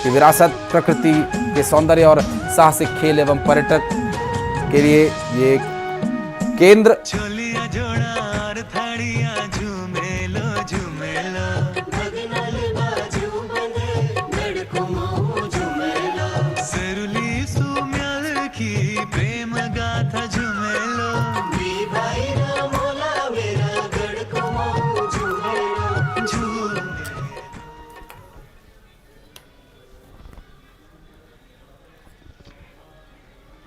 की विरासत, प्रकृति के सौंदर्य और साहसिक खेल एवं पर्यटक के लिए ये एक केंद्र। छोलिया जोड़ा और थाड़ियां झूमेलो झूमेलो सरुली सुम्याल की प्रेम गाथा झूमेलो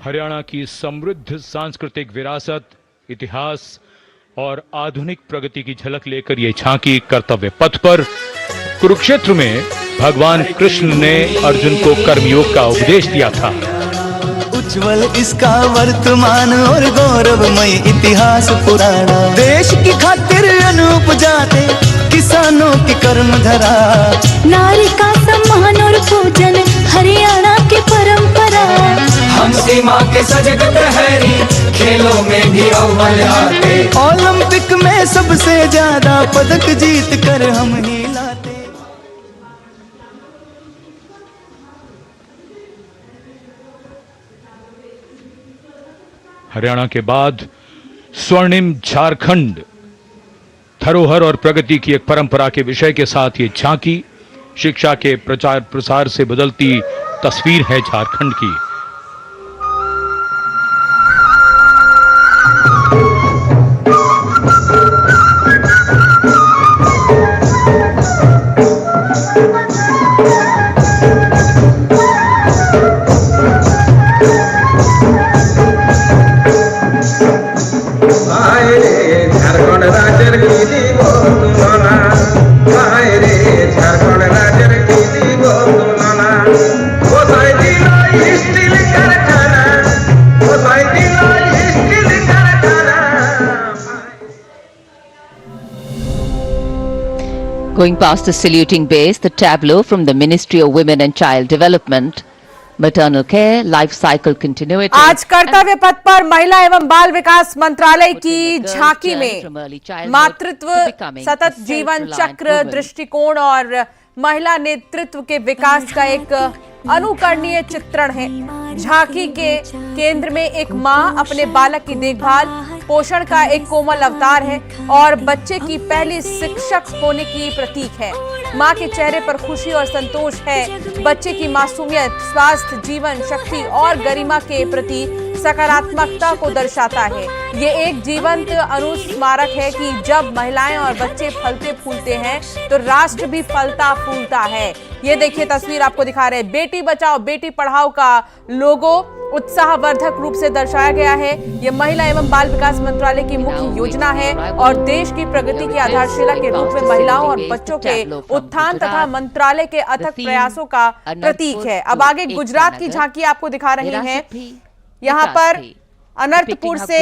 हरियाणा की समृद्ध सांस्कृतिक विरासत, इतिहास और आधुनिक प्रगति की झलक लेकर ये झांकी कर्तव्य पथ पर। कुरुक्षेत्र में भगवान कृष्ण ने अर्जुन को कर्मयोग का उपदेश दिया था। उज्जवल इसका वर्तमान और गौरवमय इतिहास पुराना, देश की खातिर अनूप जाते किसानों की कर्म धरा, नारी का सम्मान और पूजन हरियाणा की परंपरा। हम सीमा के सजग प्रहरी खेलों में भी अव्वल आते, ओलंपिक में सबसे ज्यादा पदक जीत कर हम ही लाते। हरियाणा के बाद स्वर्णिम झारखंड, धरोहर और प्रगति की एक परंपरा के विषय के साथ ये झांकी शिक्षा के प्रचार प्रसार से बदलती तस्वीर है झारखंड की। झारखंड राज्य की दीबो तुलना, झारखंड राज्य की दीबो तुलना, गोसाई दिला स्टील कारखाना, गोसाई दिला स्टील कारखाना। Going past the saluting base, the tableau from the Ministry of Women and Child Development, maternal care, life cycle continuity. आज कर्तव्य पथ पर महिला एवं बाल विकास मंत्रालय की झांकी में मातृत्व, सतत जीवन चक्र, दृष्टिकोण और महिला नेतृत्व के विकास का एक अनुकरणीय चित्रण है। झांकी के केंद्र में एक मां अपने बालक की देखभाल, पोषण का एक कोमल अवतार है और बच्चे की पहली शिक्षक होने की प्रतीक है। माँ के चेहरे पर खुशी और संतोष है। बच्चे की मासूमियत, स्वास्थ्य, जीवन शक्ति और गरिमा के प्रति सकारात्मकता को दर्शाता है। ये एक जीवंत अनुस्मारक है कि जब महिलाएं और बच्चे फलते फूलते हैं तो राष्ट्र भी फलता फूलता है। ये देखिए तस्वीर आपको दिखा रहे हैं। बेटी बचाओ बेटी पढ़ाओ का लोगो उत्साहवर्धक रूप से दर्शाया गया है। ये महिला एवं बाल विकास मंत्रालय की मुख्य योजना है और देश की प्रगति की आधारशिला के रूप में महिलाओं और बच्चों के उत्थान तथा मंत्रालय के अथक प्रयासों का प्रतीक है। अब आगे गुजरात की झांकी आपको दिखा रही हैं। यहाँ पर अनंतपुर से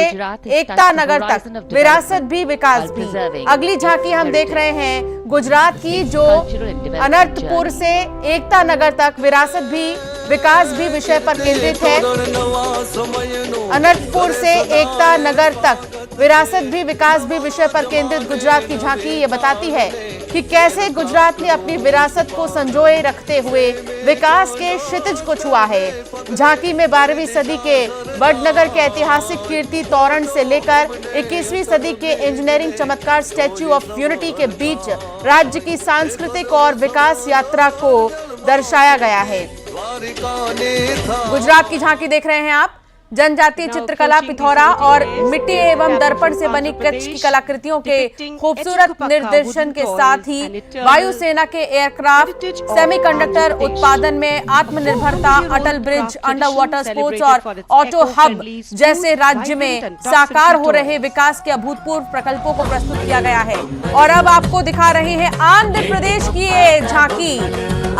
एकता नगर तक विरासत भी विकास भी। अगली झांकी हम देख रहे हैं गुजरात की, जो अनंतपुर से एकता नगर तक विरासत भी विकास भी विषय पर केंद्रित है। अनंतपुर से एकता नगर तक विरासत भी विकास भी विषय पर केंद्रित गुजरात की झांकी ये बताती है कि कैसे गुजरात ने अपनी विरासत को संजोए रखते हुए विकास के क्षितिज को छुआ है। झांकी में 12वीं सदी के वडनगर के ऐतिहासिक कीर्ति तोरण से लेकर 21वीं सदी के इंजीनियरिंग चमत्कार स्टैच्यू ऑफ यूनिटी के बीच राज्य की सांस्कृतिक और विकास यात्रा को दर्शाया गया है। गुजरात की झांकी देख रहे हैं आप। जनजातीय चित्रकला, पिथौरा और मिट्टी एवं दर्पण से बनी कच्छ की कलाकृतियों के खूबसूरत निर्देशन के साथ ही वायुसेना के एयरक्राफ्ट, सेमीकंडक्टर उत्पादन में आत्मनिर्भरता, अटल ब्रिज, अंडर वाटर स्पोर्ट्स और ऑटो हब जैसे राज्य में साकार हो रहे विकास के अभूतपूर्व प्रकल्पों को प्रस्तुत किया गया है। और अब आपको दिखा रहे हैं आंध्र प्रदेश की ये झांकी।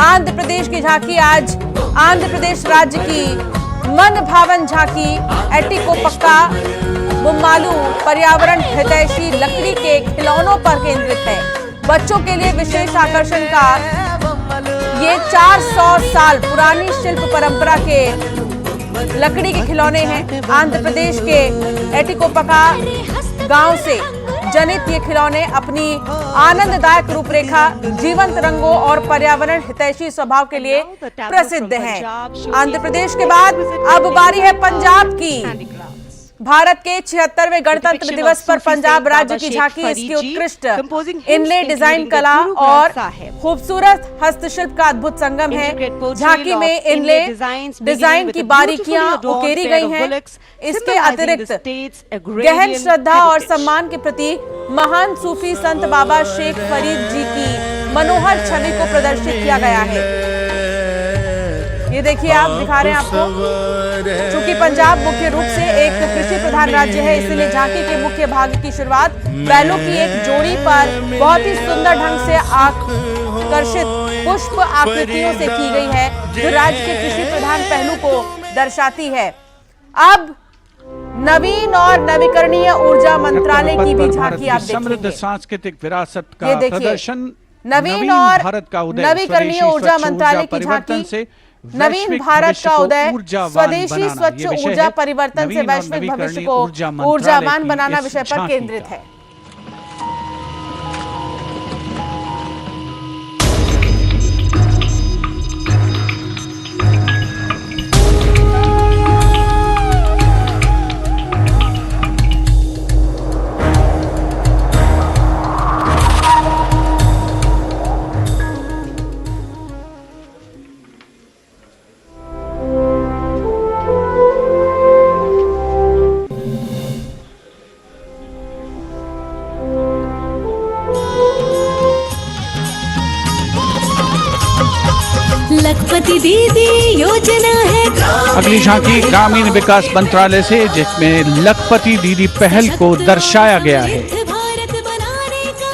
आंध्र प्रदेश की झांकी आज आंध्र प्रदेश राज्य की मन भावन झांकी एटिकोपक्का बुम्मालू पर्यावरण हितैषी लकड़ी के खिलौनों पर केंद्रित है। बच्चों के लिए विशेष आकर्षण का ये 400 साल पुरानी शिल्प परंपरा के लकड़ी के खिलौने हैं। आंध्र प्रदेश के एटिकोपक्का गांव से जनित ये खिलौने अपनी आनंददायक रूपरेखा, जीवंत रंगों और पर्यावरण हितैषी स्वभाव के लिए प्रसिद्ध हैं। आंध्र प्रदेश के बाद अब बारी है पंजाब की। भारत के 76वें गणतंत्र दिवस पर पंजाब राज्य की झांकी इसकी उत्कृष्ट इनले डिजाइन कला और खूबसूरत हस्तशिल्प का अद्भुत संगम है। झांकी में इनले डिजाइन की बारीकियां उकेरी गई हैं। इसके अतिरिक्त गहन श्रद्धा और सम्मान के प्रतीक महान सूफी संत बाबा शेख फरीद जी की मनोहर छवि को प्रदर्शित किया गया है। ये देखिए आप दिखा रहे हैं आपको। चूंकि पंजाब मुख्य रूप से एक कृषि प्रधान राज्य है, इसलिए झांकी के मुख्य भाग की शुरुआत बैलों की एक जोड़ी पर बहुत ही सुंदर ढंग से आकर्षित पुष्प आकृतियों से की गई है, जो राज्य के कृषि प्रधान पहलू को दर्शाती है। अब नवीन और नवीकरणीय ऊर्जा मंत्रालय की भी झांकी आप देखेंगे। सांस्कृतिक विरासत का प्रदर्शन, नवीन और नवीकरणीय ऊर्जा मंत्रालय की झांकी, नवीन भारत का उदय, स्वदेशी स्वच्छ ऊर्जा परिवर्तन से वैश्विक भविष्य को ऊर्जावान बनाना विषय पर केंद्रित है। लखपति दीदी योजना है। अगली झांकी ग्रामीण विकास मंत्रालय से, जिसमें लखपति दीदी पहल को दर्शाया गया है। भारत बनाने का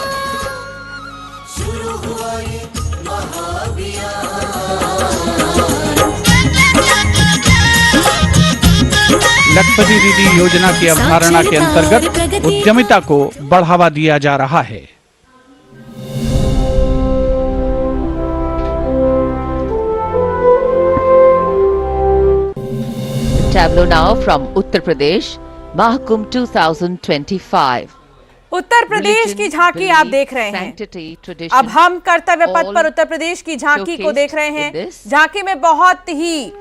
शुरू हुआ ये महाअभियान। लखपति दीदी योजना की अवधारणा के अंतर्गत उद्यमिता को बढ़ावा दिया जा रहा है। Tableau now from Uttar Pradesh, Mahakumbh 2025. Uttar Pradesh की झांकी आप देख रहे हैं। अब हम कर्तव्य पथ पर उत्तर प्रदेश की झांकी को देख रहे हैं। झांकी में बहुत ही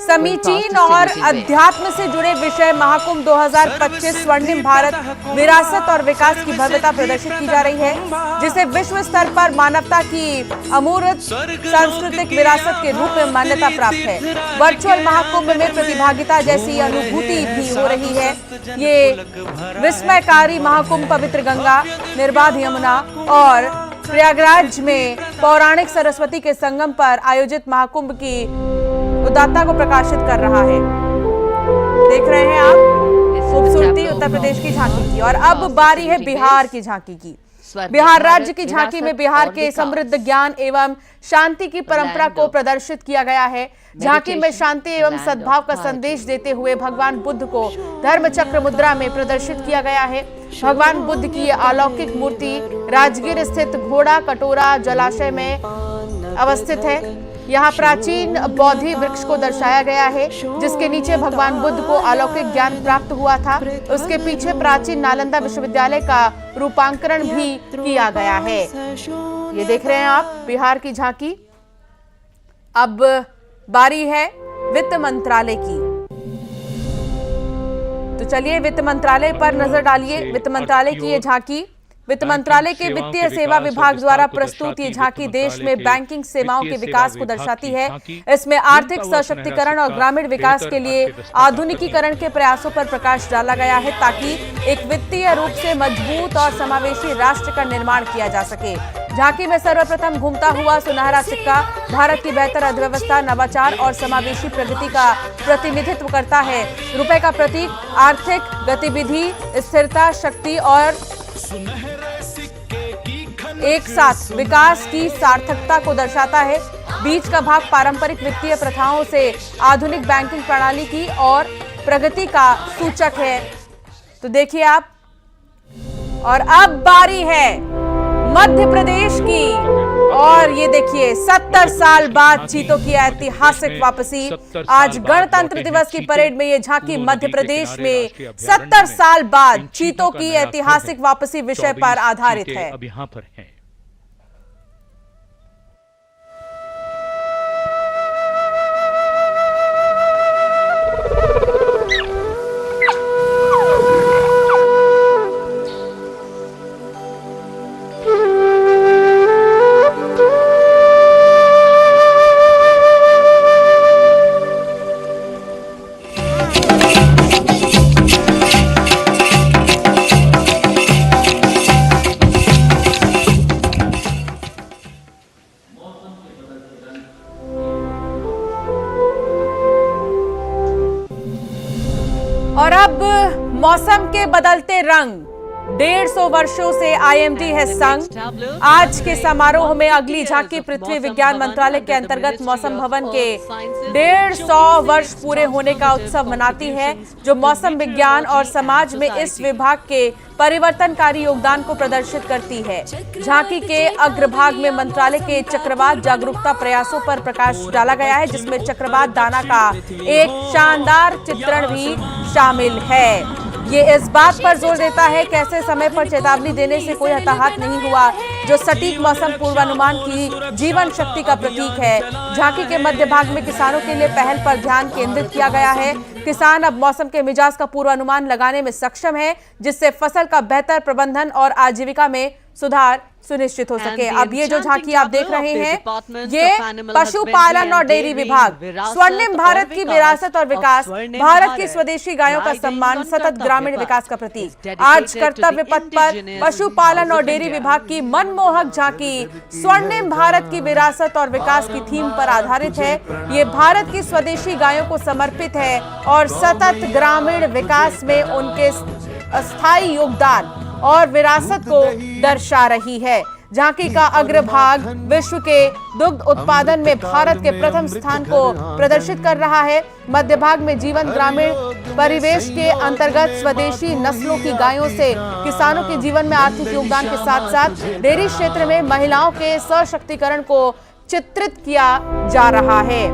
समीचीन और अध्यात्म से जुड़े विषय महाकुंभ 2025 स्वर्णिम भारत विरासत और विकास की भव्यता प्रदर्शित की जा रही है, जिसे विश्व स्तर पर मानवता की अमूर्त सांस्कृतिक विरासत के रूप में मान्यता प्राप्त है। वर्चुअल महाकुंभ में प्रतिभागिता जैसी अनुभूति भी हो रही है। ये विस्मयकारी महाकुंभ पवित्र गंगा, निर्बाध यमुना और प्रयागराज में पौराणिक सरस्वती के संगम पर आयोजित महाकुंभ की उदात्ता को प्रकाशित कर रहा है। देख रहे हैं आप खूबसूरती उत्तर प्रदेश की झांकी की। और अब बारी है बिहार की झांकी की। बिहार राज्य की झांकी में बिहार के समृद्ध ज्ञान एवं शांति की परंपरा को प्रदर्शित किया गया है। झांकी में शांति एवं सद्भाव का संदेश देते हुए भगवान बुद्ध को धर्म चक्र मुद्रा में प्रदर्शित किया गया है। भगवान बुद्ध की ये अलौकिक मूर्ति राजगीर स्थित घोड़ा कटोरा जलाशय में अवस्थित है। यहाँ प्राचीन बोधि वृक्ष को दर्शाया गया है, जिसके नीचे भगवान बुद्ध को अलौकिक ज्ञान प्राप्त हुआ था। उसके पीछे प्राचीन नालंदा विश्वविद्यालय का रूपांतरण भी किया गया है। ये देख रहे हैं आप बिहार की झांकी। अब बारी है वित्त मंत्रालय की, तो चलिए वित्त मंत्रालय पर नजर डालिए। वित्त मंत्रालय की ये झांकी वित्त मंत्रालय के वित्तीय सेवा विभाग द्वारा प्रस्तुत ये झांकी देश में बैंकिंग सेवाओं के विकास को दर्शाती है। इसमें आर्थिक सशक्तिकरण और ग्रामीण विकास के लिए आधुनिकीकरण के प्रयासों पर प्रकाश डाला गया है, ताकि एक वित्तीय रूप से मजबूत और समावेशी राष्ट्र का निर्माण किया जा सके। झांकी में सर्वप्रथम घूमता हुआ सुनहरा सिक्का भारत की बेहतर अर्थव्यवस्था, नवाचार और समावेशी प्रगति का प्रतिनिधित्व करता है। रुपए का प्रतीक आर्थिक गतिविधि, स्थिरता, शक्ति और एक साथ विकास की सार्थकता को दर्शाता है। बीच का भाग पारंपरिक वित्तीय प्रथाओं से आधुनिक बैंकिंग प्रणाली की और प्रगति का सूचक है। तो देखिए आप। और अब बारी है मध्य प्रदेश की, और ये देखिए 70 साल बाद चीतों की ऐतिहासिक वापसी। आज गणतंत्र दिवस की परेड में ये झांकी मध्य प्रदेश में 70 साल बाद चीतों की ऐतिहासिक वापसी विषय पर आधारित है। अब यहाँ पर है। और अब मौसम के बदलते रंग। 150 वर्षों से आईएमडी है संग। आज के समारोह में अगली झांकी पृथ्वी विज्ञान मंत्रालय के अंतर्गत मौसम भवन के 150 वर्ष पूरे होने का उत्सव मनाती है, जो मौसम विज्ञान और समाज में इस विभाग के परिवर्तनकारी योगदान को प्रदर्शित करती है। झांकी के अग्रभाग में मंत्रालय के चक्रवात जागरूकता प्रयासों पर प्रकाश डाला गया है, जिसमें चक्रवात दाना का एक शानदार चित्रण भी शामिल है। ये इस बात पर जोर देता है कि ऐसे समय पर चेतावनी देने से कोई हताहत नहीं हुआ, जो सटीक मौसम पूर्वानुमान की जीवन शक्ति का प्रतीक है। झांकी के मध्य भाग में किसानों के लिए पहल पर ध्यान केंद्रित किया गया है। किसान अब मौसम के मिजाज का पूर्वानुमान लगाने में सक्षम है, जिससे फसल का बेहतर प्रबंधन और आजीविका में सुधार सुनिश्चित हो सके। अब ये जो झांकी आप देख रहे हैं, ये पशुपालन और डेयरी विभाग, स्वर्णिम भारत की विरासत और विकास, भारत की स्वदेशी गायों का सम्मान, सतत ग्रामीण विकास का प्रतीक। आज कर्तव्य पथ पर पशुपालन और डेयरी विभाग की मनमोहक झांकी स्वर्णिम भारत की विरासत और विकास की थीम पर आधारित है। ये भारत की स्वदेशी गायों को समर्पित है और सतत ग्रामीण विकास में उनके अस्थायी योगदान और विरासत को दर्शा रही है। झांकी का अग्रभाग विश्व के दुग्ध उत्पादन में भारत के प्रथम स्थान को प्रदर्शित कर रहा है। मध्य भाग में जीवन ग्रामीण परिवेश के अंतर्गत स्वदेशी नस्लों की गायों से किसानों के जीवन में आर्थिक योगदान के साथ साथ डेयरी क्षेत्र में महिलाओं के सशक्तिकरण को चित्रित किया जा रहा है।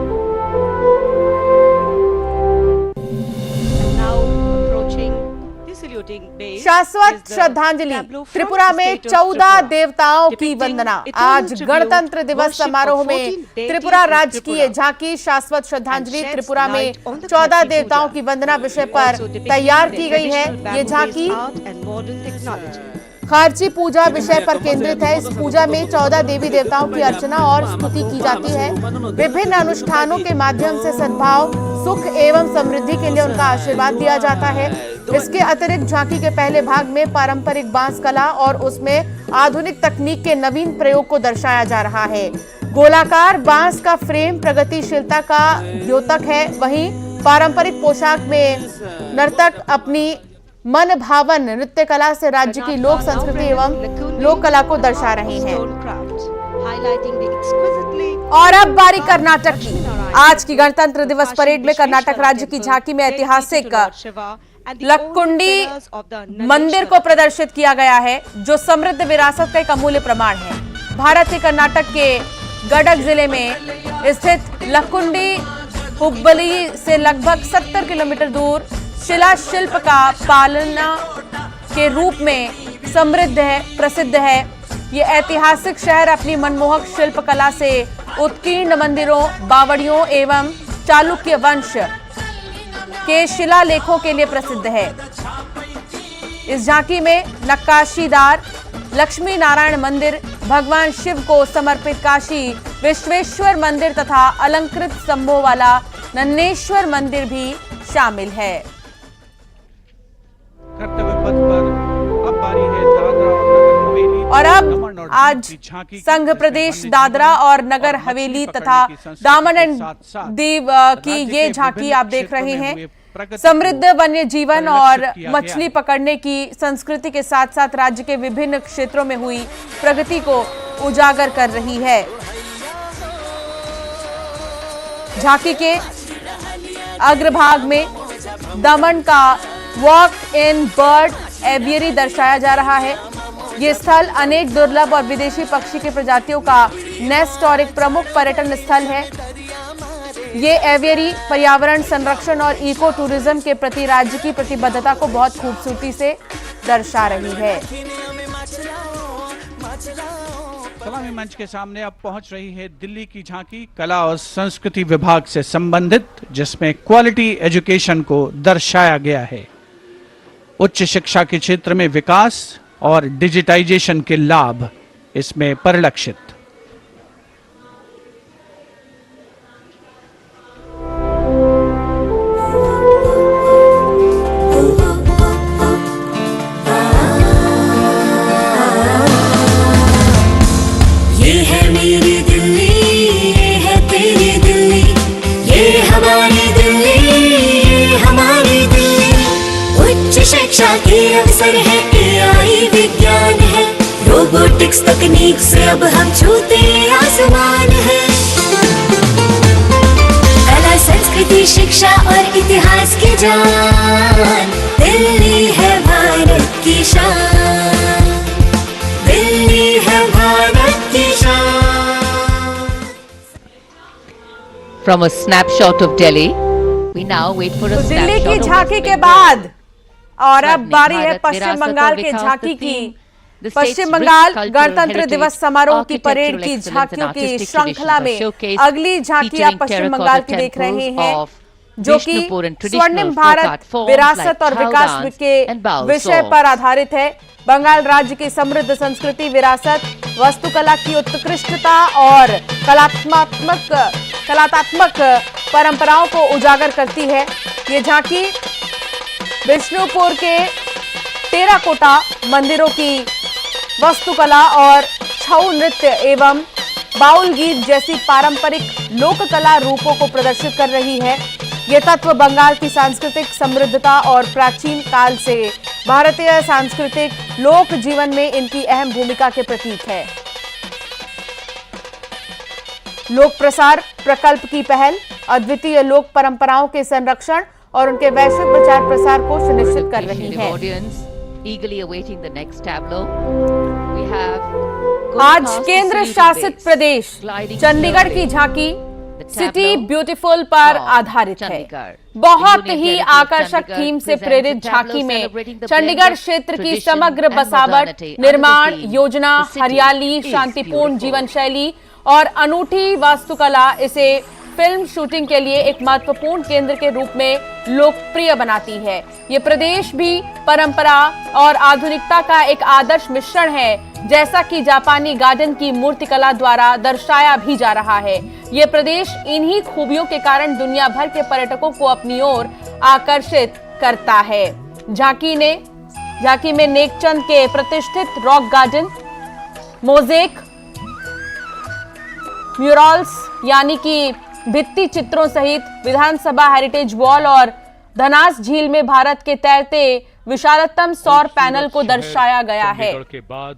शाश्वत श्रद्धांजलि। त्रिपुरा में 14 देवताओं की वंदना। आज गणतंत्र दिवस समारोह में त्रिपुरा राज्य की ये झांकी शाश्वत श्रद्धांजलि त्रिपुरा में 14 देवताओं की वंदना विषय पर तैयार की गई है। ये झांकी खारची पूजा विषय पर केंद्रित है। इस पूजा में 14 देवी देवताओं की अर्चना और स्तुति की जाती है। विभिन्न अनुष्ठानों के माध्यम से सद्भाव, सुख एवं समृद्धि के लिए उनका आशीर्वाद दिया जाता है। इसके अतिरिक्त झांकी के पहले भाग में पारंपरिक बांस कला और उसमें आधुनिक तकनीक के नवीन प्रयोग को दर्शाया जा रहा है। गोलाकार बांस का फ्रेम प्रगतिशीलता का द्योतक है। वहीं पारंपरिक पोशाक में नर्तक अपनी मन भावन नृत्य कला से राज्य की लोक संस्कृति एवं लोक कला को दर्शा रहे हैं। और अब बारी कर्नाटक की। आज की गणतंत्र दिवस परेड में कर्नाटक राज्य की झांकी में ऐतिहासिक लक्कुंडी मंदिर को प्रदर्शित किया गया है, जो समृद्ध विरासत का एक अमूल्य प्रमाण है। भारत के कर्नाटक के गडक जिले में स्थित लक्कुंडी हुब्बली से लगभग 70 किलोमीटर दूर शिला शिल्प का पालना के रूप में समृद्ध है, प्रसिद्ध है। ये ऐतिहासिक शहर अपनी मनमोहक शिल्प कला से उत्कीर्ण मंदिरों, बावड़ियों एवं चालुक्य वंश के शिलालेखों के लिए प्रसिद्ध है। इस झांकी में नक्काशीदार लक्ष्मी नारायण मंदिर, भगवान शिव को समर्पित काशी विश्वेश्वर मंदिर तथा अलंकृत स्तंभों वाला नन्नेश्वर मंदिर भी शामिल है। कर्तव्य पथ पर अब बारी है दादरा और नगर हवेली। और अब आज संघ प्रदेश दादरा और नगर हवेली तथा दामन एंड दीव की ये झांकी आप देख रहे हैं। समृद्ध वन्य जीवन और मछली पकड़ने की संस्कृति के साथ साथ राज्य के विभिन्न क्षेत्रों में हुई प्रगति को उजागर कर रही है। झांकी के अग्रभाग में दमन का वॉक इन बर्ड एवियरी दर्शाया जा रहा है। ये स्थल अनेक दुर्लभ और विदेशी पक्षी के प्रजातियों का नेस्ट और एक प्रमुख पर्यटन स्थल है। ये एवियरी पर्यावरण संरक्षण और इको टूरिज्म के प्रति राज्य की प्रतिबद्धता को बहुत खूबसूरती से दर्शा रही है। सलामी मंच के सामने अब पहुंच रही है दिल्ली की झांकी कला और संस्कृति विभाग से संबंधित, जिसमें क्वालिटी एजुकेशन को दर्शाया गया है। उच्च शिक्षा के क्षेत्र में विकास और डिजिटाइजेशन के लाभ इसमें परिलक्षित। ये है मेरी दिल्ली, ये है तेरी दिल्ली, ये हमारी दिल्ली, ये हमारी दिल्ली। उच्च शिक्षा के अवसर है, AI विज्ञान है, रोबोटिक्स तकनीक से अब हम छूते आसमान है। कला संस्कृति शिक्षा और इतिहास की जान, दिल्ली है भारत की शान, दिल्ली है भारत की शान। From a snapshot of Delhi, we now wait for a तो दिल्ली snapshot की of झांकी West के Bengal. बाद और अब Swarnim बारी है Bharat पश्चिम Virasat बंगाल aur के Vikas, झांकी the की। theme, the state's Paschim rich Bengal cultural गणतंत्र heritage, दिवस समारोह की परेड architectural की excellence झांकियों and की artistic श्रृंखला traditions में are showcased, अगली झांकी आप featuring पश्चिम terracotta बंगाल की देख रहे temples हैं, of जो कि Vishnupur and स्वर्णिम traditional folk Bharat art forms विरासत like और Chow विकास dance के and Bao विषय Saw. पर आधारित है। बंगाल राज्य की समृद्ध संस्कृति, विरासत, वास्तुकला की उत्कृष्टता और कलात्मक परंपराओं को उजागर करती है। ये झांकी विष्णुपुर के टेराकोटा मंदिरों की वास्तुकला और छऊ नृत्य एवं बाउल गीत जैसी पारंपरिक लोक कला रूपों को प्रदर्शित कर रही है। ये तत्व बंगाल की सांस्कृतिक समृद्धता और प्राचीन काल से भारतीय सांस्कृतिक लोक जीवन में इनकी अहम भूमिका के प्रतीक है। लोक प्रसार प्रकल्प की पहल अद्वितीय लोक परंपराओं के संरक्षण और उनके वैश्विक प्रचार प्रसार को सुनिश्चित कर रही है। आज केंद्र शासित प्रदेश चंडीगढ़ की झांकी सिटी ब्यूटीफुल पर आधारित है। बहुत ही आकर्षक थीम से प्रेरित झांकी में चंडीगढ़ क्षेत्र की समग्र बसावट, निर्माण योजना, हरियाली, शांतिपूर्ण जीवन शैली और अनूठी वास्तुकला इसे फिल्म शूटिंग के लिए एक महत्वपूर्ण केंद्र के रूप में लोकप्रिय बनाती है। ये प्रदेश भी परंपरा और आधुनिकता का एक आदर्श मिश्रण है, जैसा कि जापानी गार्डन की मूर्तिकला द्वारा दर्शाया भी जा रहा है। ये प्रदेश इन्हीं खूबियों के कारण दुनिया भर के पर्यटकों को अपनी ओर आकर्षित करता है। झांकी में नेकचंद के प्रतिष्ठित रॉक गार्डन, मोज़ेक, म्यूरल्स यानी कि भित्ति चित्रों सहित विधानसभा हेरिटेज वॉल और धनास झील में भारत के तैरते विशालतम सौर पैनल को दर्शाया गया है। के बाद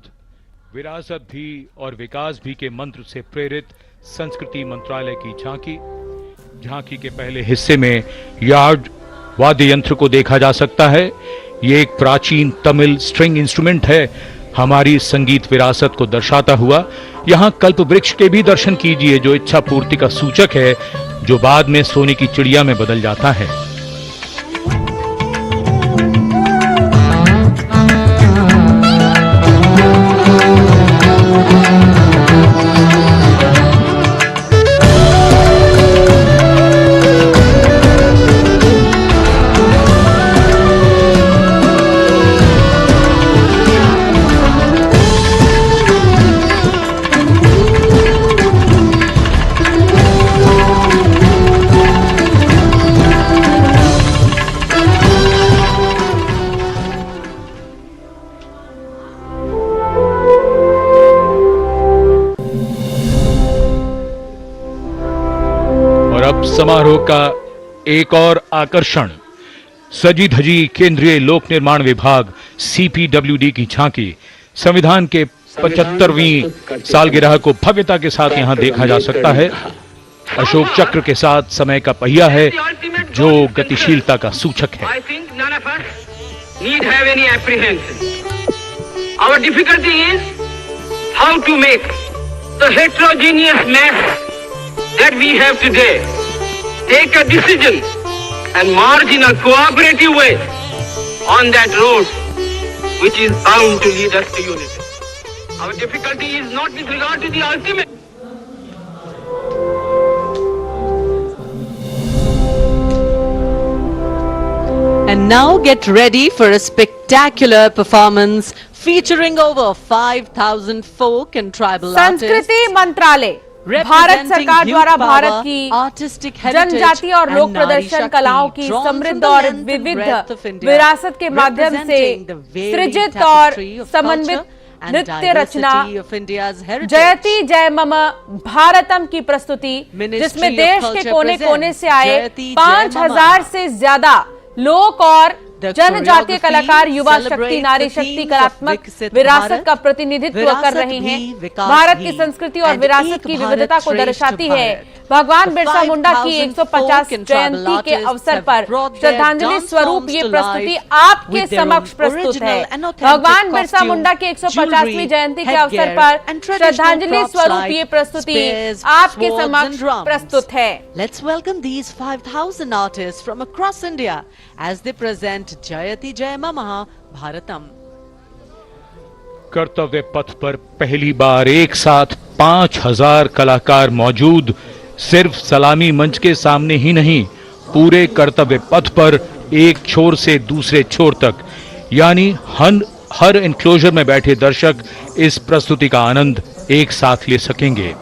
विरासत भी और विकास भी के मंत्र से प्रेरित संस्कृति मंत्रालय की झांकी के पहले हिस्से में यार्ड वाद्य यंत्र को देखा जा सकता है। ये एक प्राचीन तमिल स्ट्रिंग इंस्ट्रूमेंट है, हमारी संगीत विरासत को दर्शाता हुआ। यहाँ कल्प वृक्ष के भी दर्शन कीजिए, जो इच्छा पूर्ति का सूचक है, जो बाद में सोने की चिड़िया में बदल जाता है। अब समारोह का एक और आकर्षण, सजी धजी केंद्रीय लोक निर्माण विभाग CPWD की झांकी। संविधान के 75वीं सालगिरह को भव्यता के साथ यहां देखा जा सकता है। अशोक चक्र के साथ समय का पहिया है, जो गतिशीलता का सूचक है। Our difficulty is how to make the heterogeneous mess that we have today take a decision and march in a cooperative way on that road which is bound to lead us to unity. Our difficulty is not with regard to the ultimate. And now get ready for a spectacular performance featuring over 5,000 folk and tribal artists. संस्कृति मंत्रालय भारत सरकार द्वारा भारत की जनजातीय और लोक प्रदर्शन कलाओं की समृद्ध और विविध विरासत के माध्यम से सृजित और समन्वित नृत्य रचना जयति जयमम भारतम की प्रस्तुति, जिसमें देश के कोने कोने से आए 5,000 से ज्यादा लोक और जनजातीय कलाकार युवा शक्ति, नारी शक्ति, कलात्मक विरासत का प्रतिनिधित्व कर रहे हैं। भारत की संस्कृति और विरासत की विविधता को दर्शाती है। भगवान बिरसा मुंडा की 150 जयंती के अवसर पर श्रद्धांजलि स्वरूप ये प्रस्तुति आपके समक्ष प्रस्तुत है। भगवान बिरसा मुंडा की 150वीं जयंती के अवसर पर श्रद्धांजलि स्वरूप ये प्रस्तुति आपके समक्ष प्रस्तुत है। Let's welcome these 5,000 artists from across India as they present जयति जयमम भारतम। कर्तव्य पथ पर पहली बार एक साथ 5,000 कलाकार मौजूद, सिर्फ सलामी मंच के सामने ही नहीं, पूरे कर्तव्य पथ पर एक छोर से दूसरे छोर तक, यानी हर एनक्लोजर में बैठे दर्शक इस प्रस्तुति का आनंद एक साथ ले सकेंगे।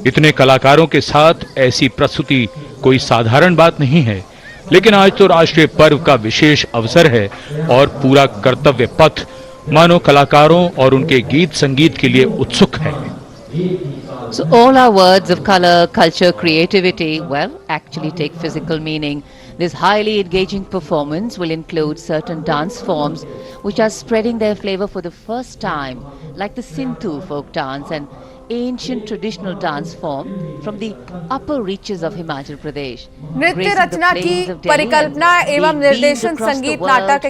इतने कलाकारों के साथ ऐसी प्रस्तुति कोई साधारण बात नहीं है, लेकिन आज तो राष्ट्रीय पर्व का विशेष अवसर है और पूरा कर्तव्य पथ मानो कलाकारों और उनके गीत संगीत के लिए उत्सुक है। So all our words of color, culture, creativity, well, actually take physical meaning. This highly engaging performance will include certain dance forms which are spreading their flavor for the first time, like the Sindhu folk dance, an ancient traditional dance form from the upper reaches of Himachal Pradesh. नृत्य रचना की परिकल्पना एवं निर्देशन संगीत नाटक